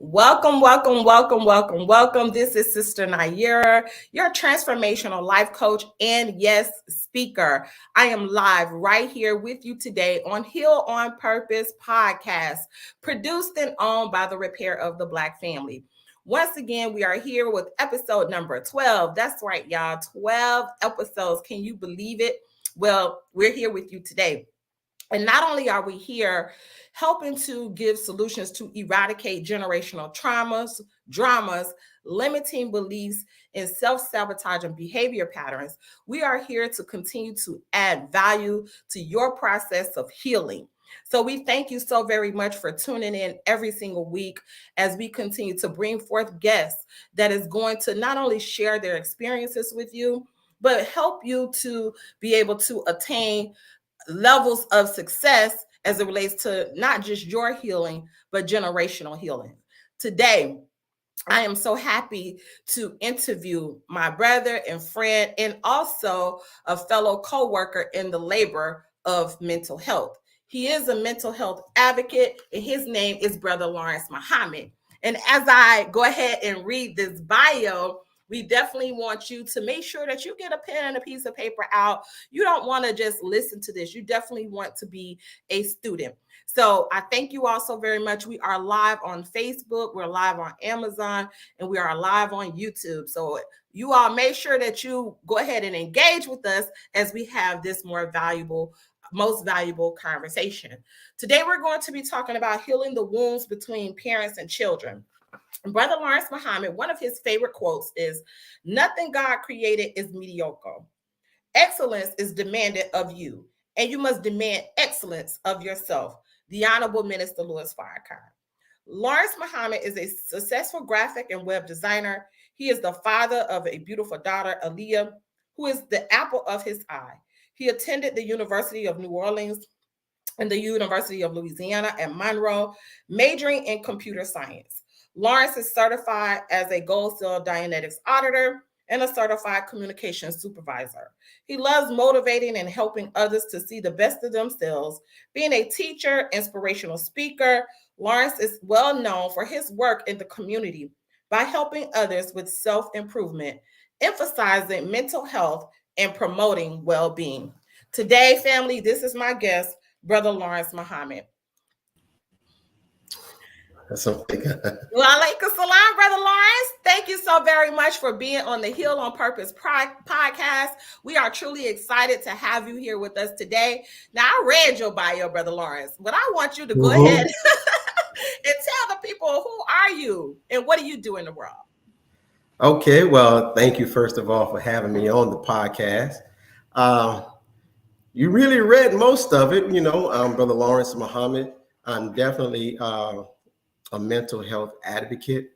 Welcome, welcome, welcome, welcome, welcome. This is Sister Naira, your transformational life coach and yes, speaker. I am live right here with you today on Heal on Purpose podcast, produced and owned by the Repair of the Black Family. Once again, we are here with episode number 12. That's right, y'all. 12 episodes. Can you believe it? Well, we're here with you today. And not only are we here helping to give solutions to eradicate generational traumas, dramas, limiting beliefs, and self-sabotaging behavior patterns, we are here to continue to add value to your process of healing. So we thank you so very much for tuning in every single week as we continue to bring forth guests that is going to not only share their experiences with you, but help you to be able to attain levels of success as it relates to not just your healing, but generational healing. Today, I am so happy to interview my brother and friend, and also a fellow co-worker in the labor of mental health. He is a mental health advocate, and his name is Brother Lawrence Muhammad. And as I go ahead and read this bio, we definitely want you to make sure that you get a pen and a piece of paper out. You don't want to just listen to this. You definitely want to be a student. So I thank you all so very much. We are live on Facebook, we're live on Amazon, and we are live on YouTube. So you all make sure that you go ahead and engage with us as we have this most valuable conversation. Today, we're going to be talking about healing the wounds between parents and children. Brother Lawrence Muhammad, one of his favorite quotes is, "Nothing God created is mediocre. Excellence is demanded of you, and you must demand excellence of yourself." The Honorable Minister Louis Farrakhan. Lawrence Muhammad is a successful graphic and web designer. He is the father of a beautiful daughter, Aaliyah, who is the apple of his eye. He attended the University of New Orleans and the University of Louisiana at Monroe, majoring in computer science. Lawrence is certified as a Gold Seal Dianetics auditor and a certified communications supervisor. He loves motivating and helping others to see the best of themselves. Being a teacher, inspirational speaker, Lawrence is well known for his work in the community by helping others with self-improvement, emphasizing mental health, and promoting well-being. Today, family, this is my guest, Brother Lawrence Muhammad. Something. Well, alaikum salam, Brother Lawrence. Thank you so very much for being on the Heal on Purpose podcast. We are truly excited to have you here with us today. Now, I read your bio, Brother Lawrence, but I want you to go ahead and tell the people, who are you and what do you do in the world? Okay, well, thank you first of all for having me on the podcast. You really read most of it, Brother Lawrence Muhammad. I'm definitely a mental health advocate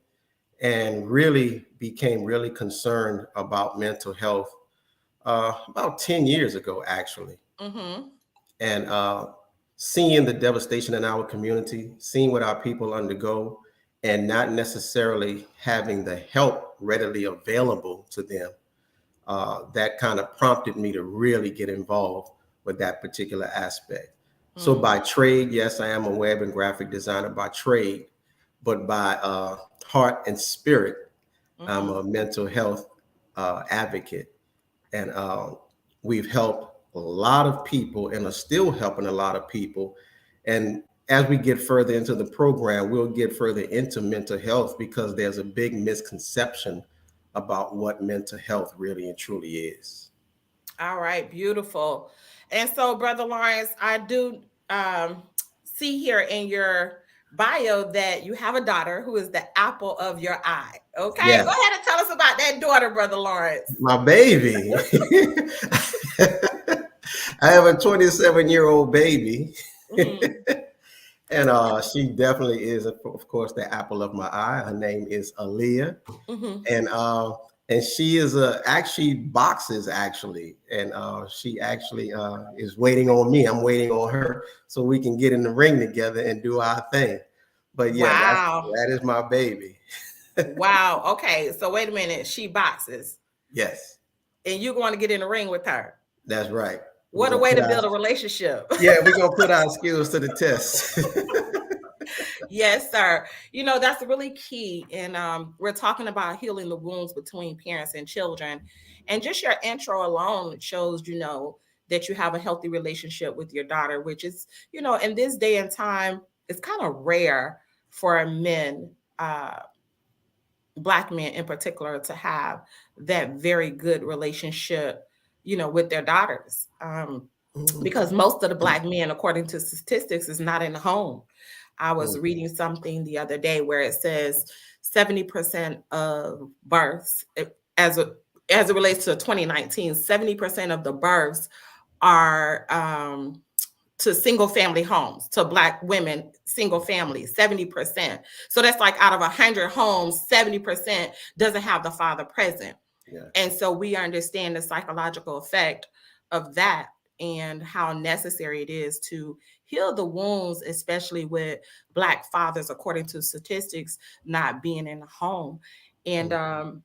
and really became really concerned about mental health about 10 years ago, actually. Mm-hmm. And seeing the devastation in our community, seeing what our people undergo, and not necessarily having the help readily available to them, that kind of prompted me to really get involved with that particular aspect. So by trade, yes, I am a web and graphic designer by trade, but by heart and spirit, I'm a mental health advocate. And we've helped a lot of people and are still helping a lot of people. And as we get further into the program, we'll get further into mental health because there's a big misconception about what mental health really and truly is. All right, beautiful. And so, Brother Lawrence, I do see here in your bio that you have a daughter who is the apple of your eye. Okay, Yes. Go ahead and tell us about that daughter, Brother Lawrence. My baby. I have a 27-year-old baby. And she definitely is, of course, the apple of my eye. Her name is Aaliyah. And she is actually boxes, actually. And she actually is waiting on me. I'm waiting on her so we can get in the ring together and do our thing. But yeah, Wow. that is my baby. Wow. Okay. So wait a minute. She boxes. Yes. And you're going to get in the ring with her. That's right. What a way to build a relationship. Yeah, we're going to put our skills to the test. Yes, sir. You know, that's really key. And we're talking about healing the wounds between parents and children. And just your intro alone shows, you know, that you have a healthy relationship with your daughter, which is, you know, in this day and time, it's kind of rare for men, Black men in particular, to have that very good relationship, you know, with their daughters. Because most of the Black men, according to statistics, is not in the home. I was reading something the other day where it says 70% of births, as it relates to 2019, 70% of the births are to single family homes, to Black women, single families, 70%. So that's like out of 100 homes, 70% doesn't have the father present. Yeah. And so we understand the psychological effect of that and how necessary it is to heal the wounds, especially with Black fathers, according to statistics, not being in the home. And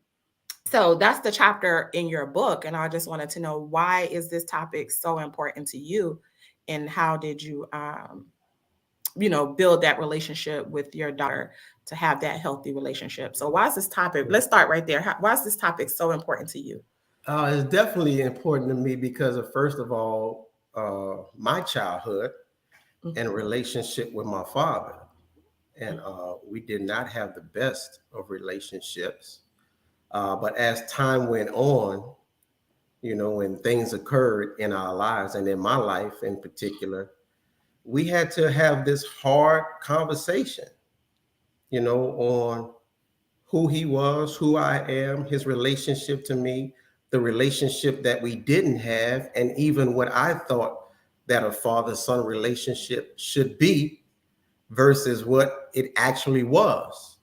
so that's the chapter in your book. And I just wanted to know, why is this topic so important to you? And how did you, you know, build that relationship with your daughter to have that healthy relationship? So why is this topic, let's start right there. Why is this topic so important to you? It's definitely important to me because of, first of all, my childhood and relationship with my father. And we did not have the best of relationships. But as time went on, you know, when things occurred in our lives and in my life in particular, we had to have this hard conversation, you know, on who he was, who I am, his relationship to me, the relationship that we didn't have, and even what I thought that a father-son relationship should be versus what it actually was.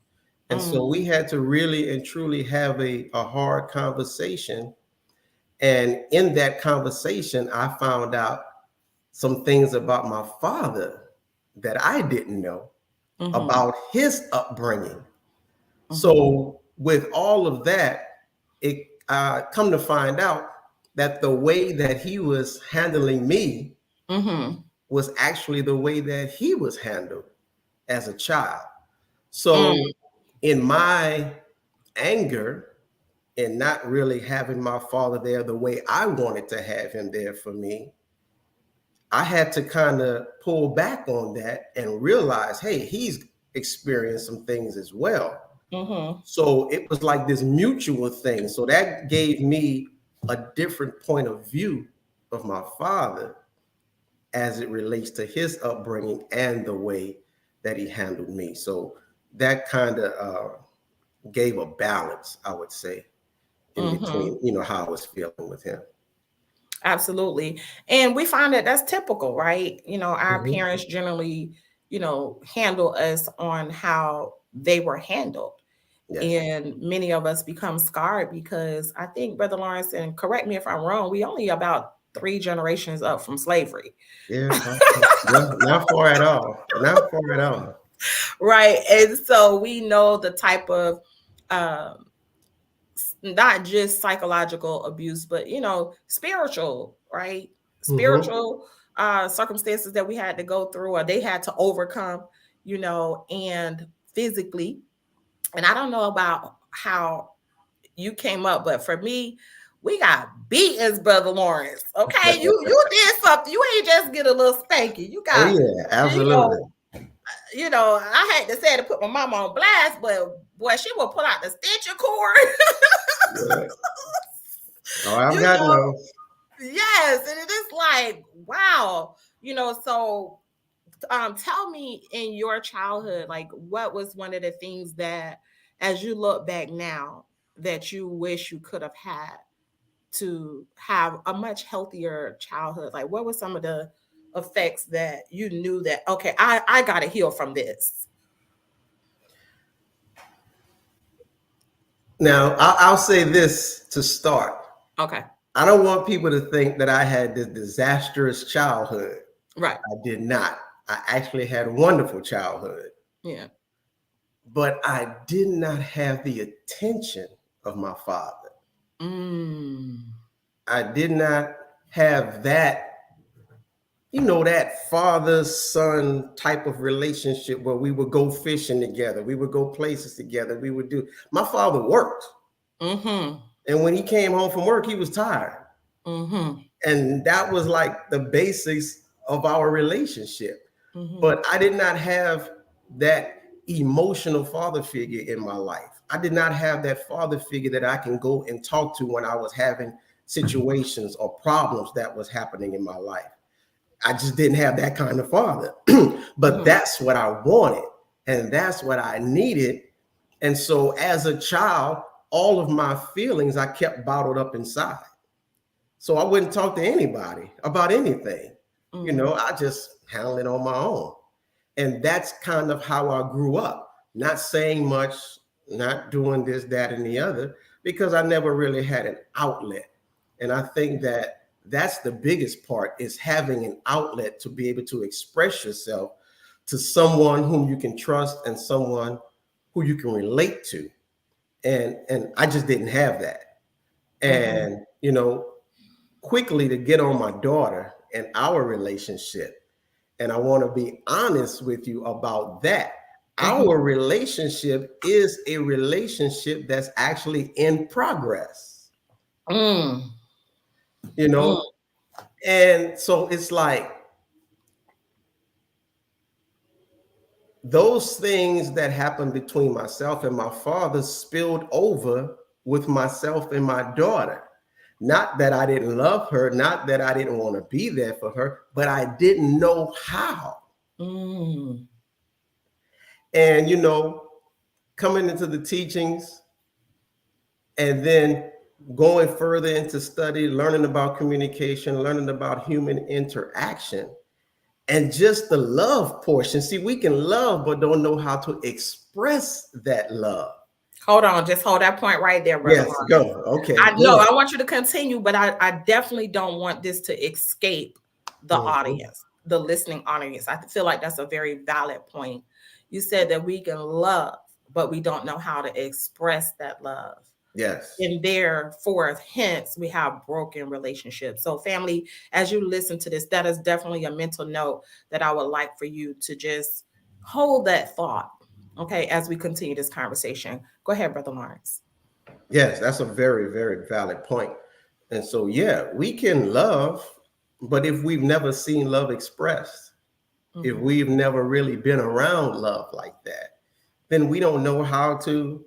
And so we had to really and truly have a hard conversation. And in that conversation, I found out some things about my father that I didn't know about his upbringing. So with all of that, it come to find out that the way that he was handling me was actually the way that he was handled as a child. So in my anger and not really having my father there the way I wanted to have him there for me, I had to kind of pull back on that and realize, hey, he's experienced some things as well. So it was like this mutual thing. So that gave me a different point of view of my father as it relates to his upbringing and the way that he handled me. So that kind of gave a balance, I would say, in between, you know, how I was feeling with him. Absolutely. And we find that that's typical, right? You know, our parents generally, you know, handle us on how they were handled. Yes. And many of us become scarred because I think, Brother Lawrence, and correct me if I'm wrong, we only about 3 generations up from slavery. Yeah, not far at all. Not far at all. Right. And so we know the type of not just psychological abuse, but, you know, spiritual, right? Spiritual circumstances that we had to go through or they had to overcome, you know, and physically. And I don't know about how you came up, but for me, we got beat as Brother Lawrence. Okay, you did something. You ain't just get a little spanking. You got, absolutely. You know, I had to say to put my mama on blast, but boy, she will pull out the stitcher cord. Oh, I've got those. Yes, and it is like, wow, you know. So, tell me, in your childhood, like, what was one of the things that, as you look back now, that you wish you could have had to have a much healthier childhood? Like, what were some of the effects that you knew that, okay, I got to heal from this? Now, I'll say this to start. Okay. I don't want people to think that I had this disastrous childhood. Right. I did not. I actually had a wonderful childhood. Yeah. But I did not have the attention of my father. I did not have that, that father-son type of relationship where we would go fishing together, we would go places together, we would do. My father worked, Mm-hmm. and when he came home from work, he was tired, Mm-hmm. and that was like the basics of our relationship. Mm-hmm. But I did not have that emotional father figure in my life. I did not have that father figure that I can go and talk to when I was having situations or problems that was happening in my life. I just didn't have that kind of father. But that's what I wanted, and that's what I needed. And so as a child, all of my feelings I kept bottled up inside. So I wouldn't talk to anybody about anything. I just handled it on my own. And that's kind of how I grew up, not saying much, not doing this, that, and the other, because I never really had an outlet. And I think that that's the biggest part, is having an outlet to be able to express yourself to someone whom you can trust and someone who you can relate to. And I just didn't have that. And, quickly to get on my daughter and our relationship. And I want to be honest with you about that. Our relationship is a relationship that's actually in progress. And so it's like those things that happened between myself and my father spilled over with myself and my daughter. Not that I didn't love her, not that I didn't want to be there for her, but I didn't know how. And, coming into the teachings and then going further into study, learning about communication, learning about human interaction, and just the love portion. See, we can love, but don't know how to express that love. Hold on, just hold that point right there, brother. Yes, go. Okay. I know I want you to continue, but I definitely don't want this to escape the audience, the listening audience. I feel like that's a very valid point. You said that we can love, but we don't know how to express that love. Yes. And therefore, hence, we have broken relationships. So, family, as you listen to this, that is definitely a mental note that I would like for you to just hold that thought, okay, as we continue this conversation. Go ahead, Brother Lawrence. Yes, that's a very, very valid point. And so, yeah, we can love, but if we've never seen love expressed, if we've never really been around love like that, then we don't know how to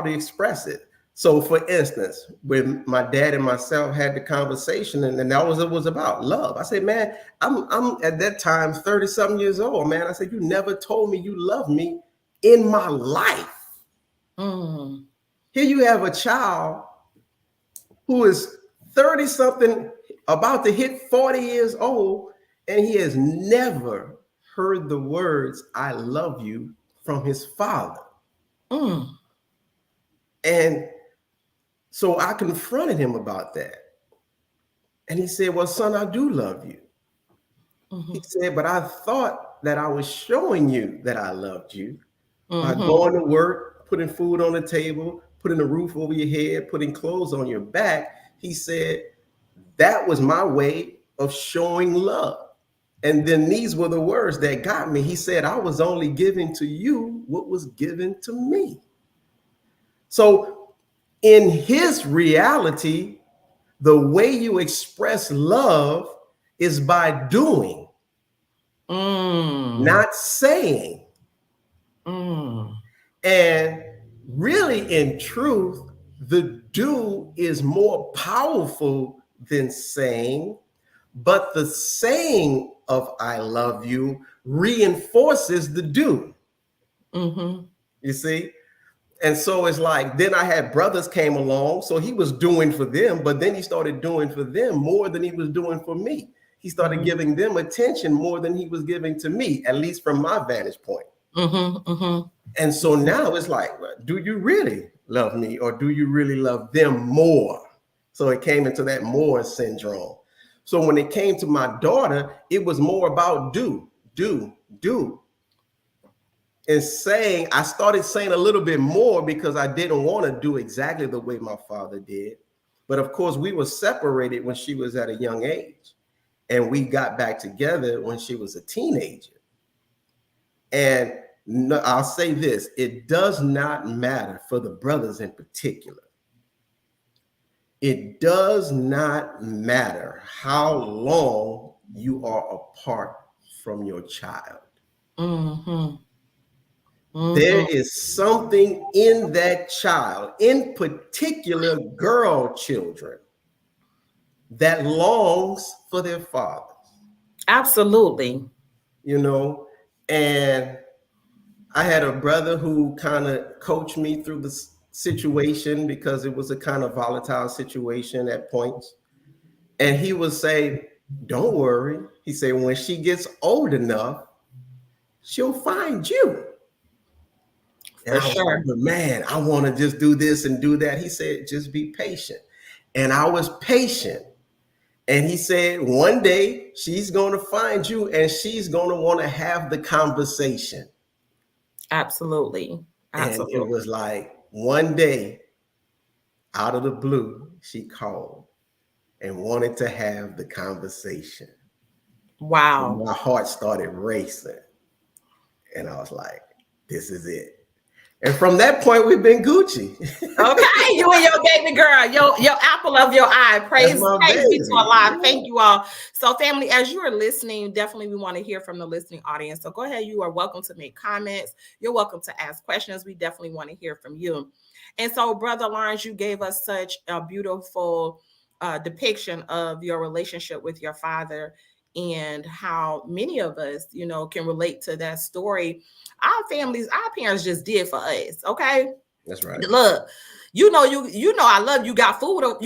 express it. So, for instance, when my dad and myself had the conversation, and that was about love. I said, man, I'm at that time 30-something years old, man. I said, you never told me you loved me in my life. Here you have a child who is 30-something, about to hit 40 years old, and he has never heard the words, I love you, from his father. And so I confronted him about that. And he said, well, son, I do love you. He said, but I thought that I was showing you that I loved you by going to work, putting food on the table, putting a roof over your head, putting clothes on your back. He said, that was my way of showing love. And then these were the words that got me. He said, I was only giving to you what was given to me. So in his reality, the way you express love is by doing, not saying. And really, in truth, the do is more powerful than saying, but the saying of I love you reinforces the do. You see? And so it's like, then I had brothers came along. So he was doing for them, but then he started doing for them more than he was doing for me. He started giving them attention more than he was giving to me, at least from my vantage point. And so now it's like, do you really love me, or do you really love them more? So it came into that more syndrome. So when it came to my daughter, it was more about do. And saying, I started saying a little bit more because I didn't want to do exactly the way my father did. But of course, we were separated when she was at a young age. And we got back together when she was a teenager. And no, I'll say this, it does not matter for the brothers in particular. It does not matter how long you are apart from your child. Mm-hmm. There is something in that child, in particular girl children, that longs for their fathers. Absolutely. You know, and I had a brother who kind of coached me through the situation because it was a kind of volatile situation at points. And he would say, don't worry. He said, when she gets old enough, she'll find you. And For I was sure. like, but man, I want to just do this and do that. He said, just be patient. And I was patient. And he said, one day she's going to find you and she's going to want to have the conversation. Absolutely. Absolutely. And it was like one day, out of the blue, she called and wanted to have the conversation. Wow. And my heart started racing. And I was like, this is it. And from that point, we've been Gucci. Okay, you and your baby girl, your apple of your eye. Praise be to Allah. Thank you all. So, family, as you are listening, definitely we want to hear from the listening audience. So go ahead. You are welcome to make comments. You're welcome to ask questions. We definitely want to hear from you. And so, Brother Lawrence, you gave us such a beautiful depiction of your relationship with your father and how many of us, you know, can relate to that story. Our families, our parents just did for us. Okay. That's right. Look, you know, I love you. Got food on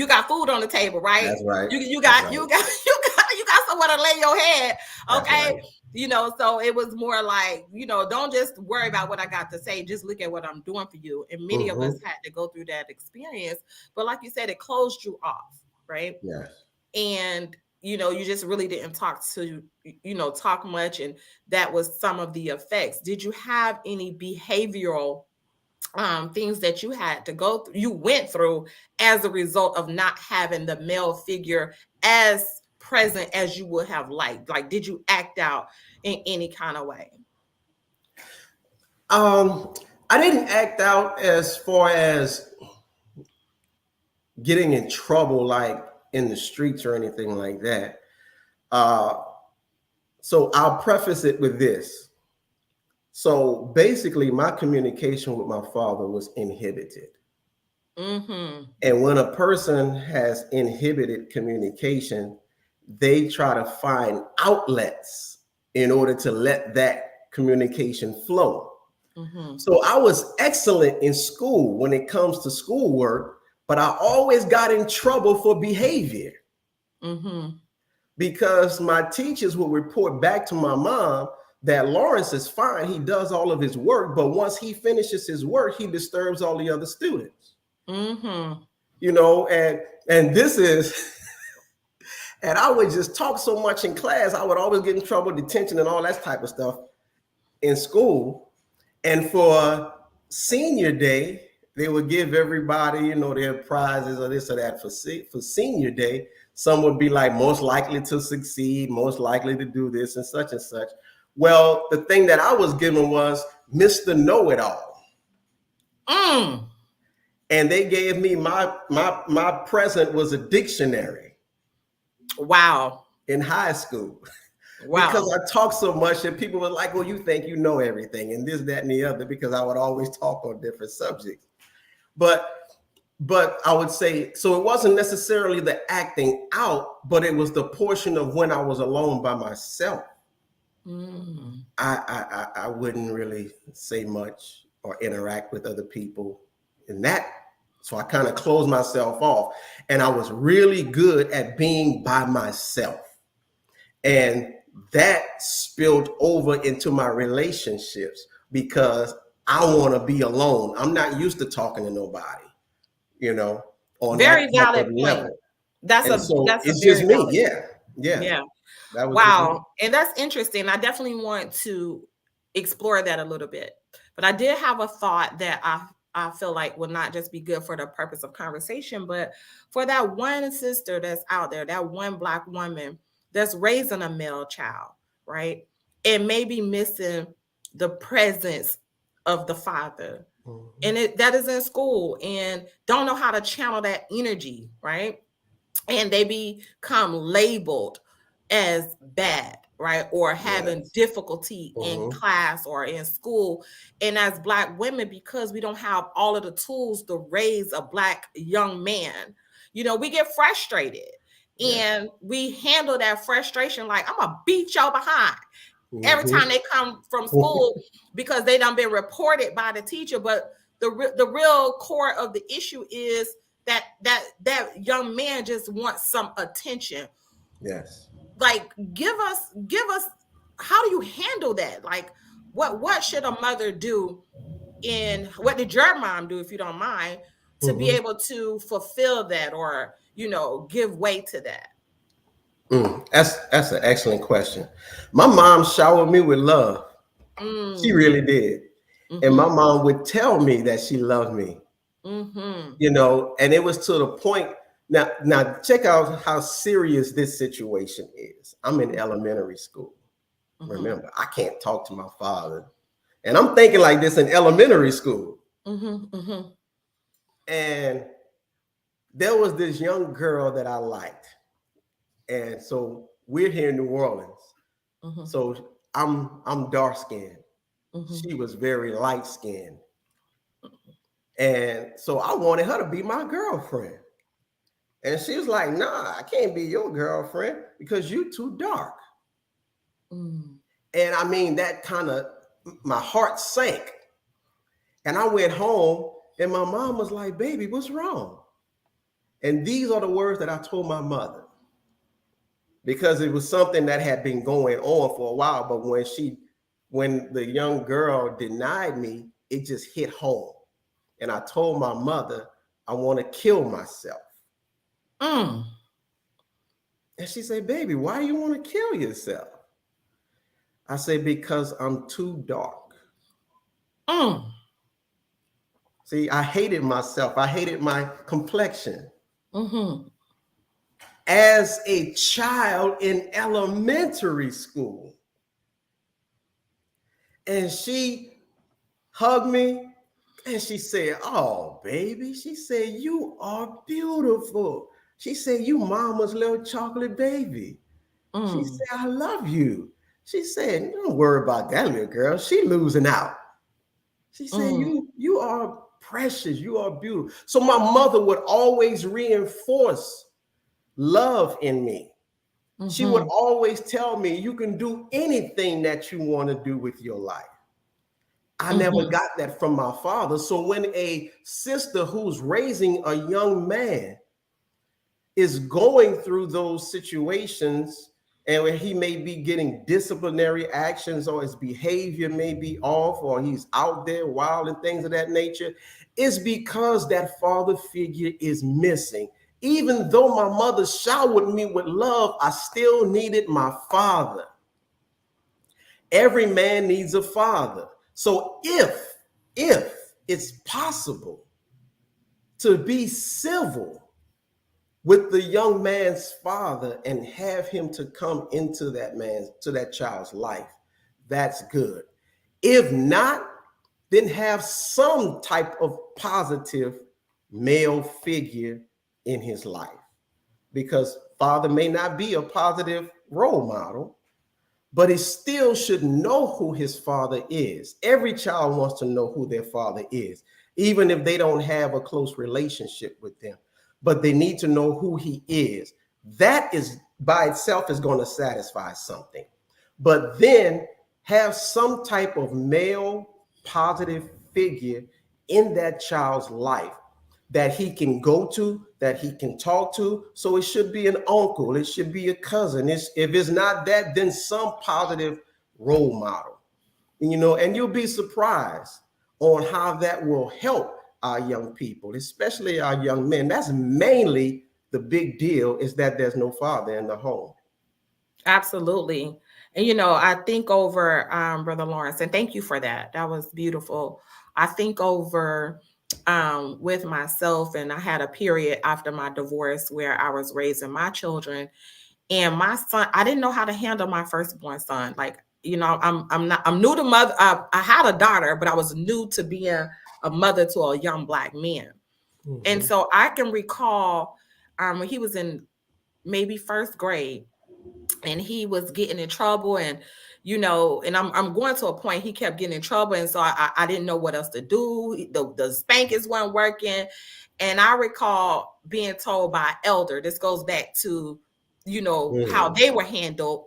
the table, right? That's right. You got somewhere to lay your head. Okay. Right. You know, so it was more like, you know, don't just worry about what I got to say. Just look at what I'm doing for you. And many of us had to go through that experience. But like you said, it closed you off, right? Yes. And you know, you just really didn't talk much. And that was some of the effects. Did you have any behavioral things that you had to go through, you went through as a result of not having the male figure as present as you would have liked? Like, did you act out in any kind of way? I didn't act out as far as getting in trouble, like in the streets or anything like that. So I'll preface it with this. So basically, my communication with my father was inhibited. And when a person has inhibited communication, they try to find outlets in order to let that communication flow. So I was excellent in school when it comes to schoolwork, but I always got in trouble for behavior. Because my teachers would report back to my mom that Lawrence is fine. He does all of his work, but once he finishes his work, he disturbs all the other students. You know, and this is, and I would just talk so much in class. I would always get in trouble, detention and all that type of stuff in school. And for senior day, they would give everybody, you know, their prizes or this or that for senior day. Some would be like most likely to succeed, most likely to do this and such and such. Well, the thing that I was given was Mr. Know-It-All. And they gave me my present was a dictionary. Wow. In high school. Wow. Because I talk so much and people were like, well, you think you know everything and this, that, and the other, because I would always talk on different subjects. But I would say, so it wasn't necessarily the acting out, but it was the portion of when I was alone by myself. I wouldn't really say much or interact with other people in that. So I kind of closed myself off, and I was really good at being by myself. And that spilled over into my relationships because I want to be alone. I'm not used to talking to nobody, you know, on very that valid point. level. That's it's just me. Yeah. Wow. And that's interesting. I definitely want to explore that a little bit. But I did have a thought that I feel like will not just be good for the purpose of conversation, but for that one sister that's out there, that one Black woman that's raising a male child, right? And maybe missing the presence of the father. And that is in school and don't know how to channel that energy, right? And they become labeled as bad, right? Or having Yes. difficulty in class or in school. And as Black women, because we don't have all of the tools to raise a Black young man, we get frustrated. And we handle that frustration like, I'm gonna beat y'all behind every time they come from school because they done been reported by the teacher. But the real core of the issue is that young man just wants some attention. Yes. Like, give us, how do you handle that? Like, what should a mother do? And what did your mom do, if you don't mind, to be able to fulfill that or, give way to that? That's an excellent question. My mom showered me with love. She really did. And my mom would tell me that she loved me. And it was to the point. Now check out how serious this situation is. I'm in elementary school. Remember, I can't talk to my father. And I'm thinking like this in elementary school. And there was this young girl that I liked. And so we're here in New Orleans. So I'm dark skinned. She was very light skinned. And so I wanted her to be my girlfriend. And she was like, nah, I can't be your girlfriend because you too dark. And I mean, that kind of, my heart sank. And I went home and my mom was like, baby, what's wrong? And these are the words that I told my mother, because it was something that had been going on for a while. But when the young girl denied me, it just hit home. And I told my mother, I want to kill myself. And she said, baby, why do you want to kill yourself? I said, because I'm too dark. See, I hated myself. I hated my complexion. As a child in elementary school. And she hugged me and she said, oh, baby, she said, you are beautiful. She said, you mama's little chocolate baby. She said, I love you. She said, don't worry about that little girl. She losing out. She said, you are precious. You are beautiful. So my mother would always reinforce love in me. She would always tell me, you can do anything that you want to do with your life. I never got that from my father. So when a sister who's raising a young man is going through those situations, and where he may be getting disciplinary actions, or his behavior may be off, or he's out there wild and things of that nature, it's because that father figure is missing. Even though my mother showered me with love, I still needed my father. Every man needs a father. So if it's possible to be civil with the young man's father and have him to come into that child's life, that's good. If not, then have some type of positive male figure in his life, because father may not be a positive role model, but he still should know who his father is. Every child wants to know who their father is, even if they don't have a close relationship with them, but they need to know who he is. That is by itself is going to satisfy something. But then have some type of male positive figure in that child's life that he can go to, that he can talk to. So it should be an uncle, it should be a cousin. If it's not that, then some positive role model, and you'll be surprised on how that will help our young people, especially our young men. That's mainly the big deal, is that there's no father in the home. Absolutely. And, I think over, Brother Lawrence, and thank you for that. That was beautiful. I think over with myself, and I had a period after my divorce where I was raising my children, And my son, I didn't know how to handle my firstborn son. Like, I'm new to mother. I had a daughter, but I was new to being a mother to a young Black man. Mhm. And so I can recall when he was in maybe first grade, and he was getting in trouble, and and I'm going to a point, he kept getting in trouble, and so I didn't know what else to do. The spankings weren't working, and I recall being told by elder, this goes back to how they were handled,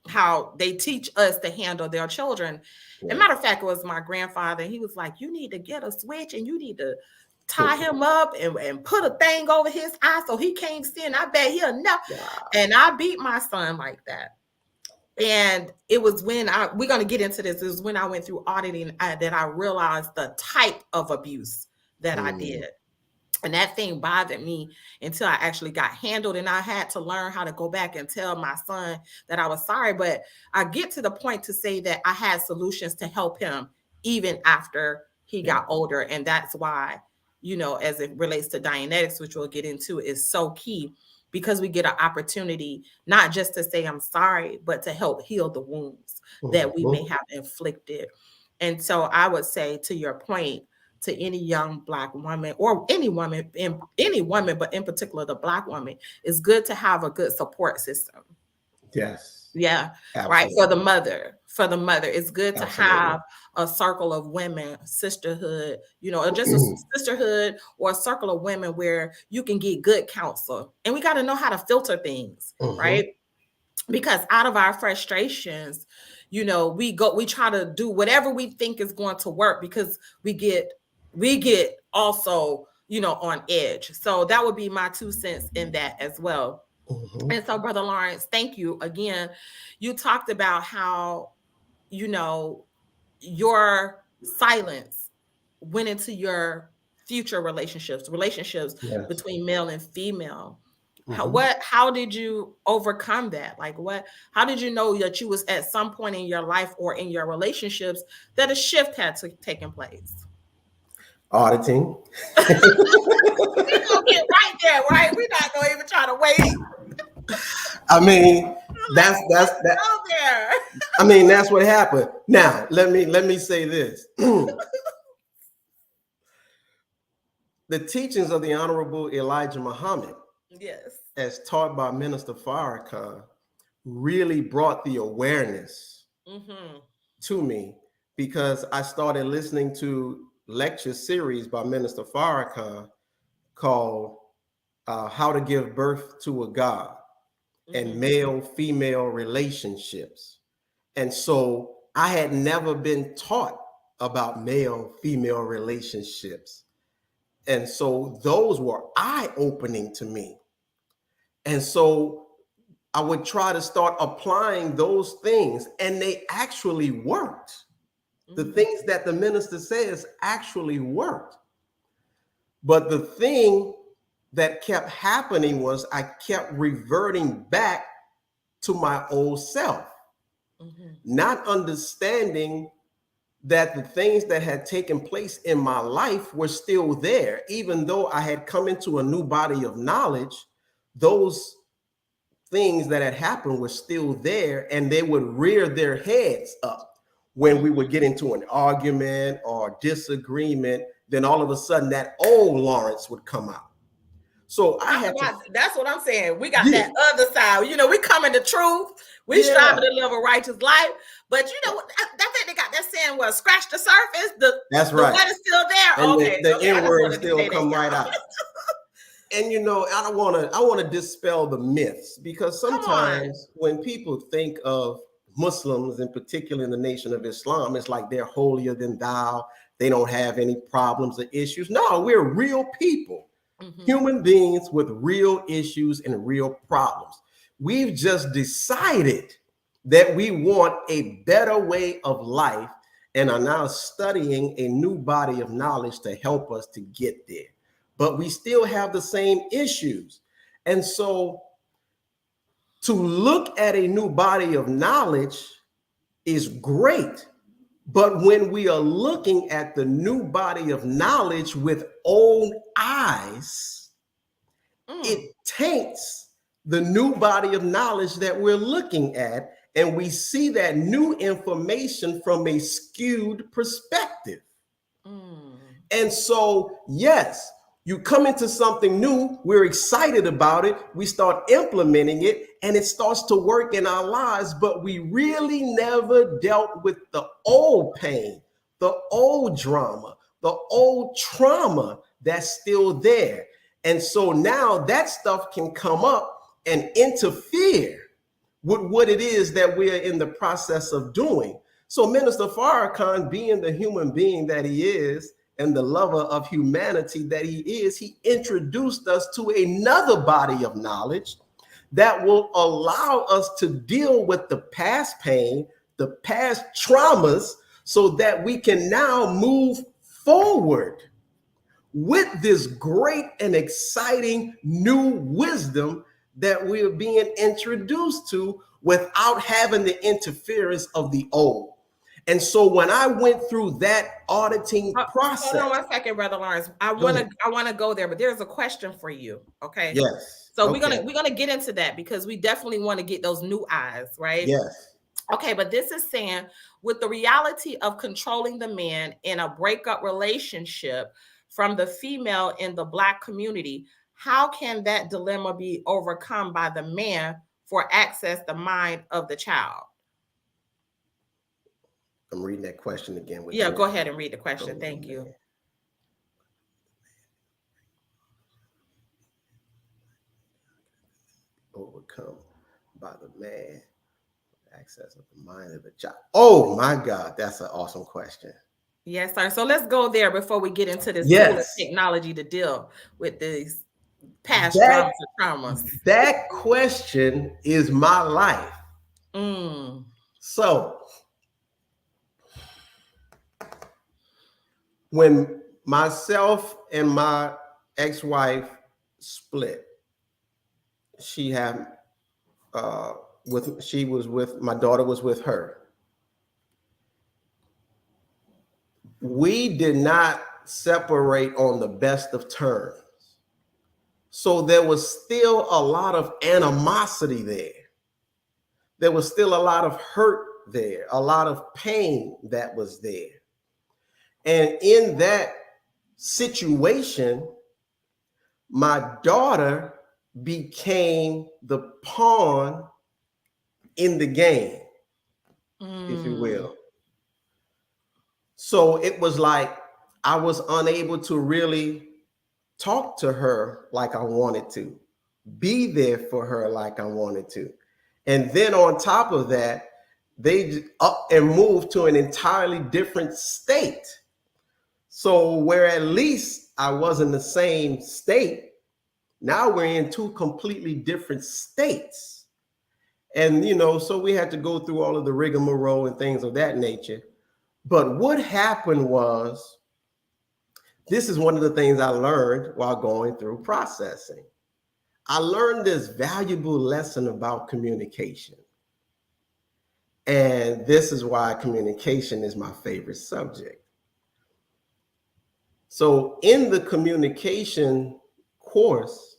how they teach us to handle their children. Yeah. As a matter of fact, it was my grandfather. He was like, you need to get a switch and you need to tie him up and put a thing over his eye so he can't see. And I bet he'll know. Wow. And I beat my son like that. And it was when we're going to get into this. It was when I went through auditing that I realized the type of abuse that I did. And that thing bothered me until I actually got handled, and I had to learn how to go back and tell my son that I was sorry. But I get to the point to say that I had solutions to help him even after he got older. And that's why, as it relates to Dianetics, which we'll get into, is so key, because we get an opportunity not just to say I'm sorry, but to help heal the wounds that we may have inflicted. And so I would say, to your point, to any young Black woman, or any woman, but in particular the Black woman, it's good to have a good support system. Yes. Yeah. Absolutely. Right. For the mother, it's good to have a circle of women, sisterhood, or just a sisterhood or a circle of women where you can get good counsel. And we got to know how to filter things, right? Because out of our frustrations, we try to do whatever we think is going to work, because we get also, on edge. So that would be my 2 cents in that as well. And so, Brother Lawrence, thank you again. You talked about how, your silence went into your future relationships between male and female. How did you overcome that? Like, how did you know that you was at some point in your life or in your relationships that a shift had taken place? Auditing. We're gonna get right there, right? We're not gonna even try to wait. I mean, that's I mean, that's what happened. Now, let me say this. The teachings of the Honorable Elijah Muhammad, yes, as taught by Minister Farrakhan, really brought the awareness to me, because I started listening to lecture series by Minister Farrakhan called How to Give Birth to a God and Male-Female Relationships. And so I had never been taught about male-female relationships. And so those were eye-opening to me. And so I would try to start applying those things, and they actually worked. The things that the minister says actually worked. But the thing that kept happening was I kept reverting back to my old self, not understanding that the things that had taken place in my life were still there. Even though I had come into a new body of knowledge, those things that had happened were still there, and they would rear their heads up when we would get into an argument or disagreement. Then all of a sudden that old Lawrence would come out. So that's what I'm saying. We got that other side. We come in the truth. We striving to live a righteous life. But that's it. They got that saying, well, scratch the surface. That's right. The wet is still there. And the N-word still come right out. And I want to dispel the myths, because sometimes when people think of Muslims, in particular in the Nation of Islam, it's like they're holier than thou. They don't have any problems or issues. No, we're real people, human beings with real issues and real problems. We've just decided that we want a better way of life and are now studying a new body of knowledge to help us to get there. But we still have the same issues. And so to look at a new body of knowledge is great. But when we are looking at the new body of knowledge with old eyes, it taints the new body of knowledge that we're looking at, and we see that new information from a skewed perspective. And so, yes, you come into something new, we're excited about it, we start implementing it, and it starts to work in our lives, but we really never dealt with the old pain, the old drama, the old trauma that's still there. And so now that stuff can come up and interfere with what it is that we're in the process of doing. So Minister Farrakhan, being the human being that he is, and the lover of humanity that he is, he introduced us to another body of knowledge that will allow us to deal with the past pain, the past traumas, so that we can now move forward with this great and exciting new wisdom that we're being introduced to without having the interference of the old. And so when I went through that auditing process. Hold on 1 second, Brother Lawrence. I want to go there, but there's a question for you. Okay. Yes. So we're gonna get into that because we definitely want to get those new eyes, right? Yes. Okay, but this is saying, with the reality of controlling the man in a breakup relationship from the female in the Black community, how can that dilemma be overcome by the man for access the mind of the child? I'm reading that question again. Yeah, go ahead and read the question. Thank you. Overcome by the man, access of the mind of the child. Oh my God, that's an awesome question. Yes, sir. So let's go there before we get into this tool of technology to deal with these past traumas. That question is my life. So when myself and my ex-wife split, she had my daughter was with her. We did not separate on the best of terms. So there was still a lot of animosity there. There was still a lot of hurt there, a lot of pain that was there. And in that situation, my daughter became the pawn in the game, if you will. So it was like I was unable to really talk to her like I wanted to, be there for her like I wanted to. And then on top of that, they up and moved to an entirely different state. So where at least I was in the same state, now we're in two completely different states. And, so we had to go through all of the rigmarole and things of that nature. But what happened was, this is one of the things I learned while going through processing. I learned this valuable lesson about communication. And this is why communication is my favorite subject. So in the communication course,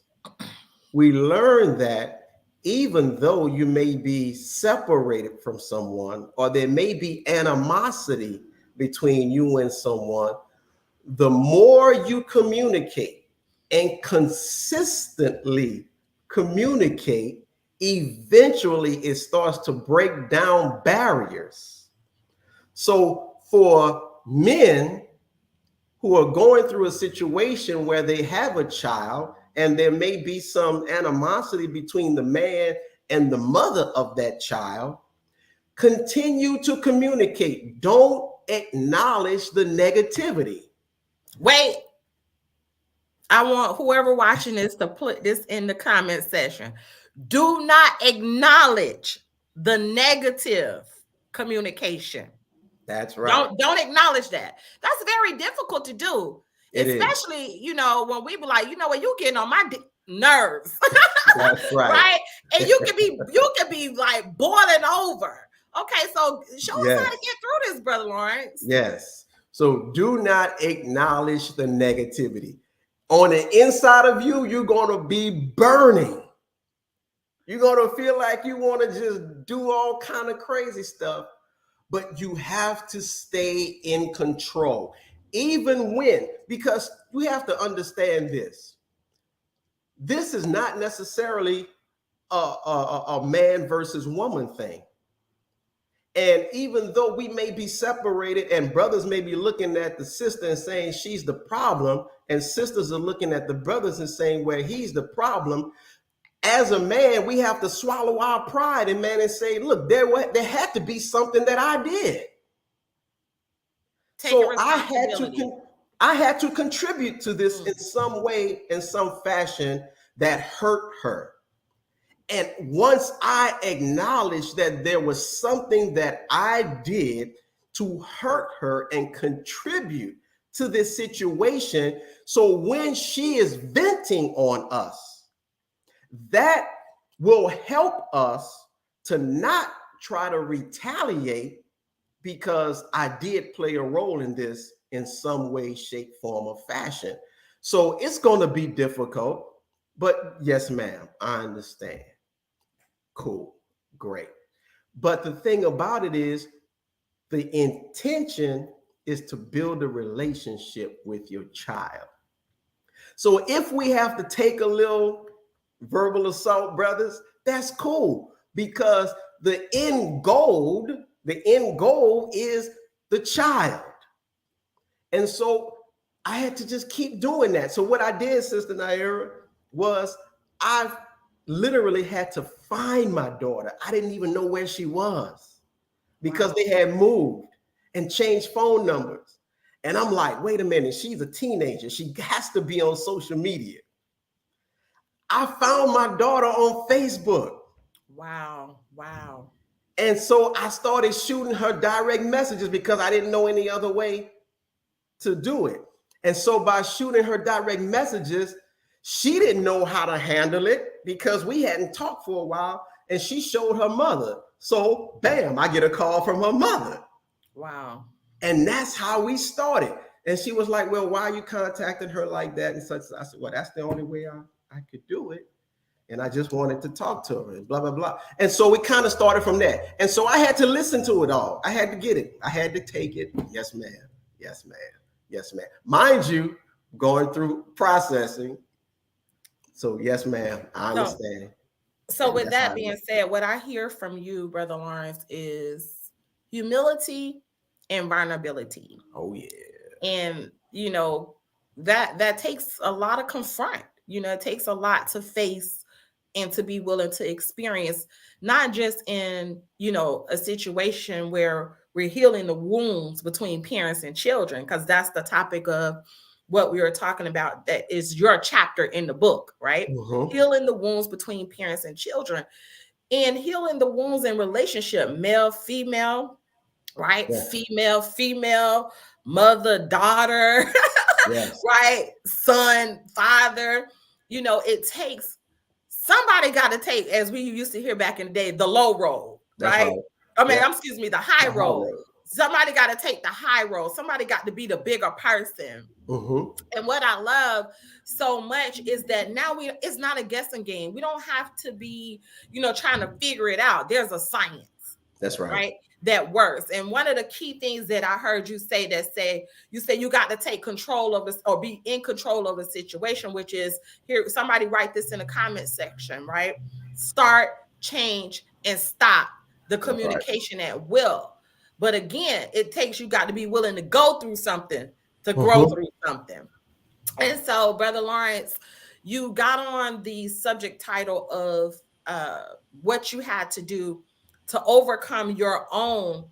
we learned that even though you may be separated from someone, or there may be animosity between you and someone, the more you communicate and consistently communicate, eventually it starts to break down barriers. So for men who are going through a situation where they have a child and there may be some animosity between the man and the mother of that child, continue to communicate. Don't acknowledge the negativity. Wait, I want whoever watching this to put this in the comment section. Do not acknowledge the negative communication. That's right. Don't acknowledge that. That's very difficult to do. Especially, when we be like, what, you getting on my nerves. That's right. Right? And you can be like boiling over. Okay, so show us how to get through this, Brother Lawrence. Yes. So do not acknowledge the negativity. On the inside of you, you're going to be burning. You're going to feel like you want to just do all kind of crazy stuff, but you have to stay in control. Even when, because we have to understand this. This is not necessarily a man versus woman thing. And even though we may be separated and brothers may be looking at the sister and saying she's the problem, and sisters are looking at the brothers and saying, well, he's the problem. As a man, we have to swallow our pride and man and say, look, there had to be something that I did. So I had to contribute to this in some way, in some fashion that hurt her. And once I acknowledged that there was something that I did to hurt her and contribute to this situation, so when she is venting on us, that will help us to not try to retaliate because I did play a role in this in some way, shape, form, or fashion. So it's going to be difficult, but yes, ma'am, I understand. Cool, great. But the thing about it is, the intention is to build a relationship with your child. So if we have to take a little verbal assault, brothers, that's cool, because the end goal is the child. And so I had to just keep doing that. So what I did, Sister Naira, was I literally had to find my daughter. I didn't even know where she was because they had moved and changed phone numbers. And I'm like, wait a minute, she's a teenager. She has to be on social media. I found my daughter on Facebook. Wow. And so I started shooting her direct messages because I didn't know any other way to do it. And so by shooting her direct messages, she didn't know how to handle it because we hadn't talked for a while, and she showed her mother. So bam, I get a call from her mother. Wow. And that's how we started. And she was like, well, why are you contacting her like that? And such. I said, well, that's the only way I could do it. And I just wanted to talk to her and blah, blah, blah. And so we kind of started from that. And so I had to listen to it all. I had to get it. I had to take it. Yes, ma'am. Yes, ma'am. Yes, ma'am. Mind you, going through processing. So yes, ma'am, I understand. So with that being said, what I hear from you, Brother Lawrence, is humility and vulnerability. Oh, yeah. And, that takes a lot of confront. It takes a lot to face and to be willing to experience, not just in, a situation where we're healing the wounds between parents and children, because that's the topic of what we were talking about. That is your chapter in the book, right? Mm-hmm. Healing the wounds between parents and children, and healing the wounds in relationship, male, female, right? Yeah. Female, mother, daughter, yes. Right? Son, father. It takes, somebody got to take, as we used to hear back in the day, the low road, right? The high road. Somebody got to take the high road. Somebody got to be the bigger person. Mm-hmm. And what I love so much is that now it's not a guessing game. We don't have to be, trying to figure it out. There's a science. That's right. Right? That works. And one of the key things that I heard you say you got to take control of this or be in control of a situation, which is here. Somebody write this in the comment section, right? Start, change, and stop the communication at will. But again, you got to be willing to go through something to grow through something. And so, Brother Lawrence, you got on the subject title of what you had to do to overcome your own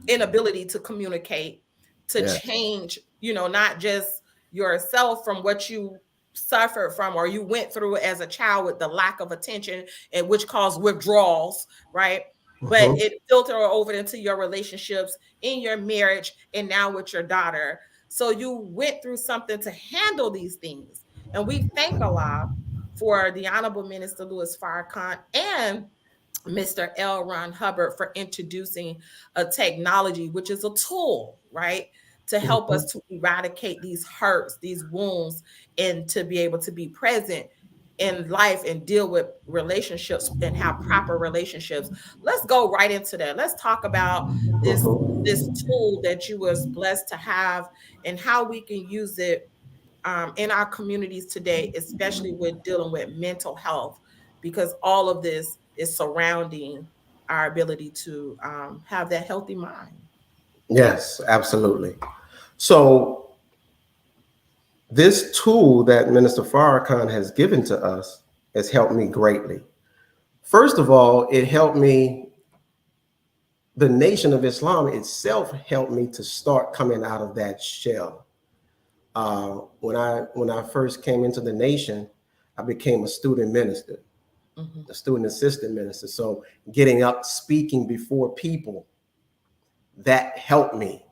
inability to communicate, to change, not just yourself from what you suffered from or you went through as a child with the lack of attention, and which caused withdrawals, right? But it filtered over into your relationships, in your marriage, and now with your daughter. So you went through something to handle these things. And we thank Allah for the Honorable Minister Louis Farrakhan and Mr. L. Ron Hubbard for introducing a technology, which is a tool, right, to help us to eradicate these hurts, these wounds, and to be able to be present in life and deal with relationships and have proper relationships. Let's go right into that. Let's talk about this Mhm. tool that you was blessed to have and how we can use it in our communities today, especially with dealing with mental health, because all of this is surrounding our ability to have that healthy mind. Yes, absolutely. So this tool that Minister Farrakhan has given to us has helped me greatly. First of all, it helped me, the Nation of Islam itself helped me to start coming out of that shell. When I first came into the nation, I became a student minister, Mhm. a student assistant minister. So getting up, speaking before people, that helped me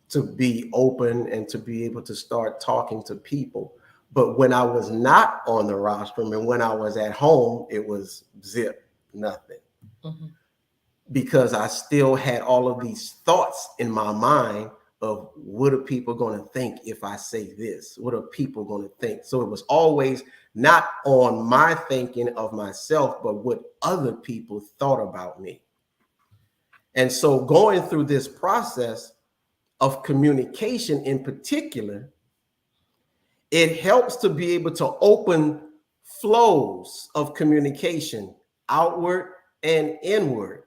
to be open and to be able to start talking to people. But when I was not on the rostrum and when I was at home, it was zip, nothing. Mhm. Because I still had all of these thoughts in my mind of what are people going to think if I say this? What are people going to think? So it was always not on my thinking of myself, but what other people thought about me. And so going through this process of communication in particular, it helps to be able to open flows of communication outward and inward,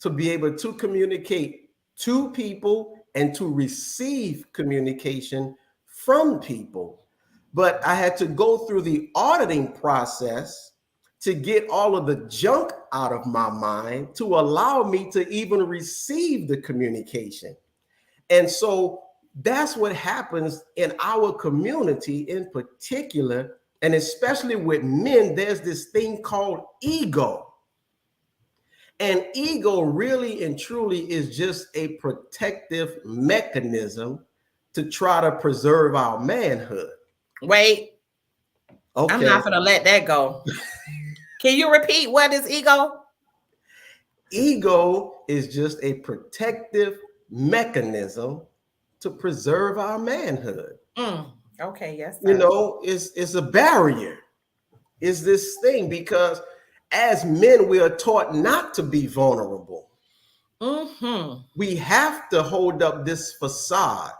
to be able to communicate to people and to receive communication from people. But I had to go through the auditing process to get all of the junk out of my mind to allow me to even receive the communication. And so that's what happens in our community in particular, and especially with men. There's this thing called ego. And ego really and truly is just a protective mechanism to try to preserve our manhood. Wait, I'm Okay. not going to let that go. Can you repeat what is ego? Ego is just a protective mechanism to preserve our manhood. Mm. Okay, yes, You sir. know, it's a barrier, is this thing, because as men, we are taught not to be vulnerable. Mm-hmm. We have to hold up this facade.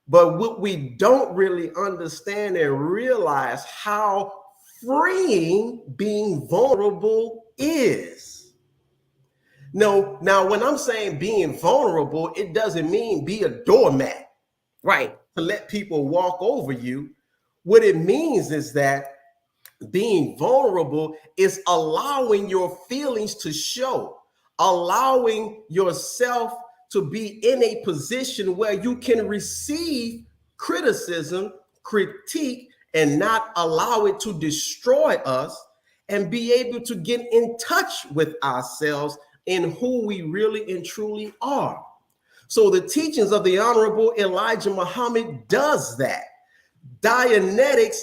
But what we don't really understand and realize how freeing being vulnerable is. No, now when I'm saying being vulnerable, it doesn't mean be a doormat Right. to let people walk over you. What it means is that being vulnerable is allowing your feelings to show, allowing yourself to be in a position where you can receive criticism, critique, and not allow it to destroy us, and be able to get in touch with ourselves in who we really and truly are. So the teachings of the Honorable Elijah Muhammad does that. Dianetics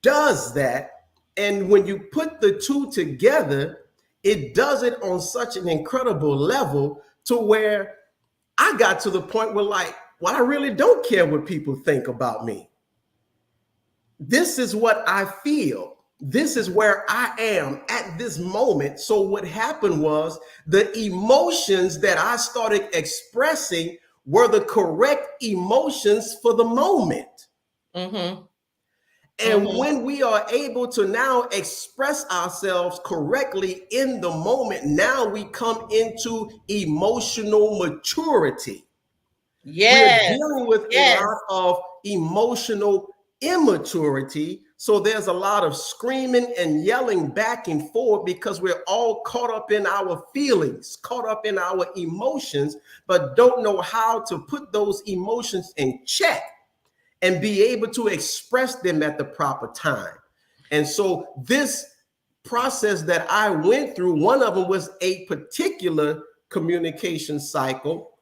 does that. And when you put the two together, it does it on such an incredible level to where I got to the point where, like, well, I really don't care what people think about me. This is what I feel. This is where I am at this moment. So what happened was the emotions that I started expressing were the correct emotions for the moment. Mm-hmm. And Mm-hmm. when we are able to now express ourselves correctly in the moment, now we come into emotional maturity. We're Yes. dealing with a Yes. lot of emotional immaturity. So there's a lot of screaming and yelling back and forth because we're all caught up in our feelings, caught up in our emotions, but don't know how to put those emotions in check and be able to express them at the proper time. And so this process that I went through, one of them was a particular communication cycle.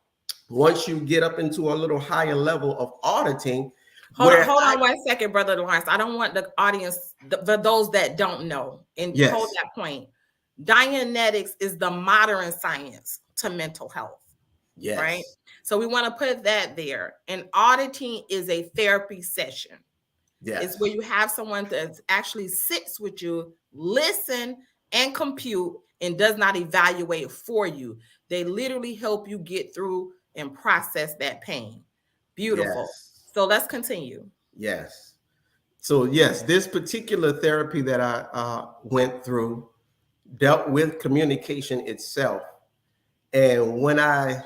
Once you get up into a little higher level of auditing, where Hold on 1 second, Brother Lawrence. I don't want the audience, for those that don't know, and hold yes, that point. Dianetics is the modern science to mental health, right? yes, So we want to put that there. And auditing is a therapy session. Yes. It's where you have someone that actually sits with you, listen and compute, and does not evaluate for you. They literally help you get through and process that pain. Beautiful. Yes. So let's continue. Yes. So yes, this particular therapy that I went through dealt with communication itself. And when I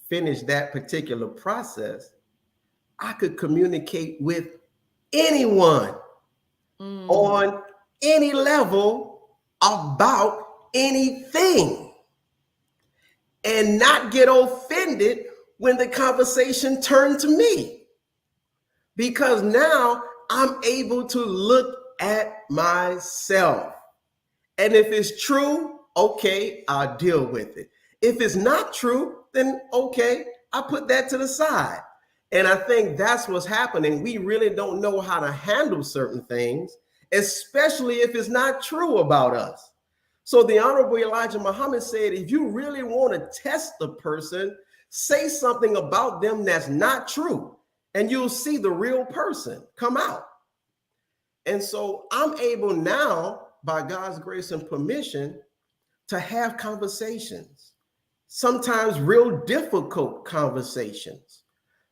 finished that particular process, I could communicate with anyone on any level about anything and not get offended when the conversation turned to me. Because now I'm able to look at myself. And if it's true, okay, I'll deal with it. If it's not true, then okay, I put that to the side. And I think that's what's happening. We really don't know how to handle certain things, especially if it's not true about us. So the Honorable Elijah Muhammad said, if you really want to test the person, say something about them that's not true, and you'll see the real person come out. And so I'm able now, by God's grace and permission, to have conversations, sometimes real difficult conversations,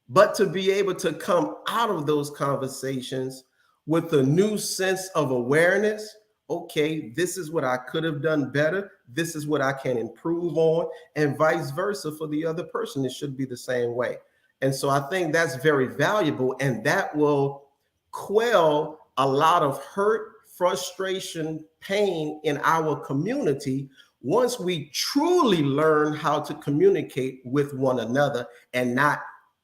but to be able to come out of those conversations with a new sense of awareness. Okay, this is what I could have done better. This is what I can improve on, and vice versa for the other person. It should be the same way. And so I think that's very valuable, and that will quell a lot of hurt, frustration, pain in our community once we truly learn how to communicate with one another and not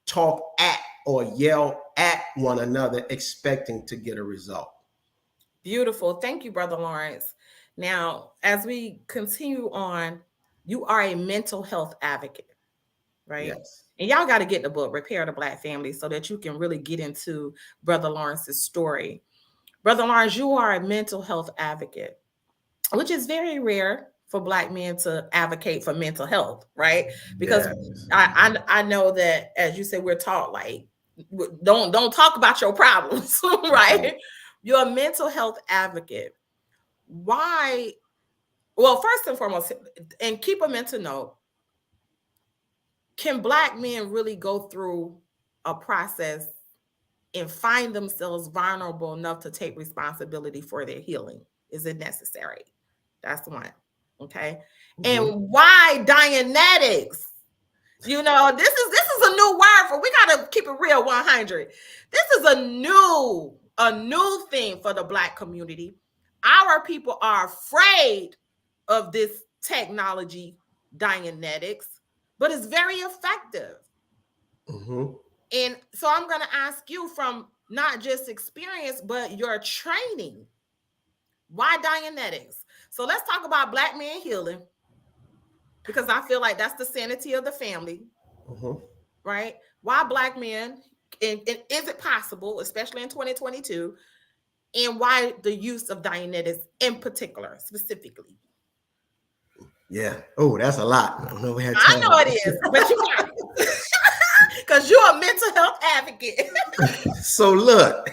talk at or yell at one another expecting to get a result. Beautiful. Thank you, Brother Lawrence. Now, as we continue on, you are a mental health advocate, right? Yes. And y'all got to get the book, Repair the Black Family, so that you can really get into Brother Lawrence's story. Brother Lawrence, you are a mental health advocate, which is very rare for Black men to advocate for mental health, right? Because Yes. I know that, as you said, we're taught like don't talk about your problems, right? You're a mental health advocate. Why? Well, first and foremost, and keep a mental note, can Black men really go through a process and find themselves vulnerable enough to take responsibility for their healing? Is it necessary? That's one. Okay. Mm-hmm. And why Dianetics? You know, this is a new word for, we got to keep it real 100. This is a new thing for the Black community. Our people are afraid of this technology, Dianetics, but it's very effective. Mm-hmm. And so I'm going to ask you, from not just experience, but your training, why Dianetics? So let's talk about Black men healing, because I feel like that's the sanity of the family, right? Why Black men, and is it possible, especially in 2022, and why the use of Dianetics in particular, specifically? Yeah. Oh, that's a lot. I don't know we had I time. know it is, but you got it. Because you're a mental health advocate. So look,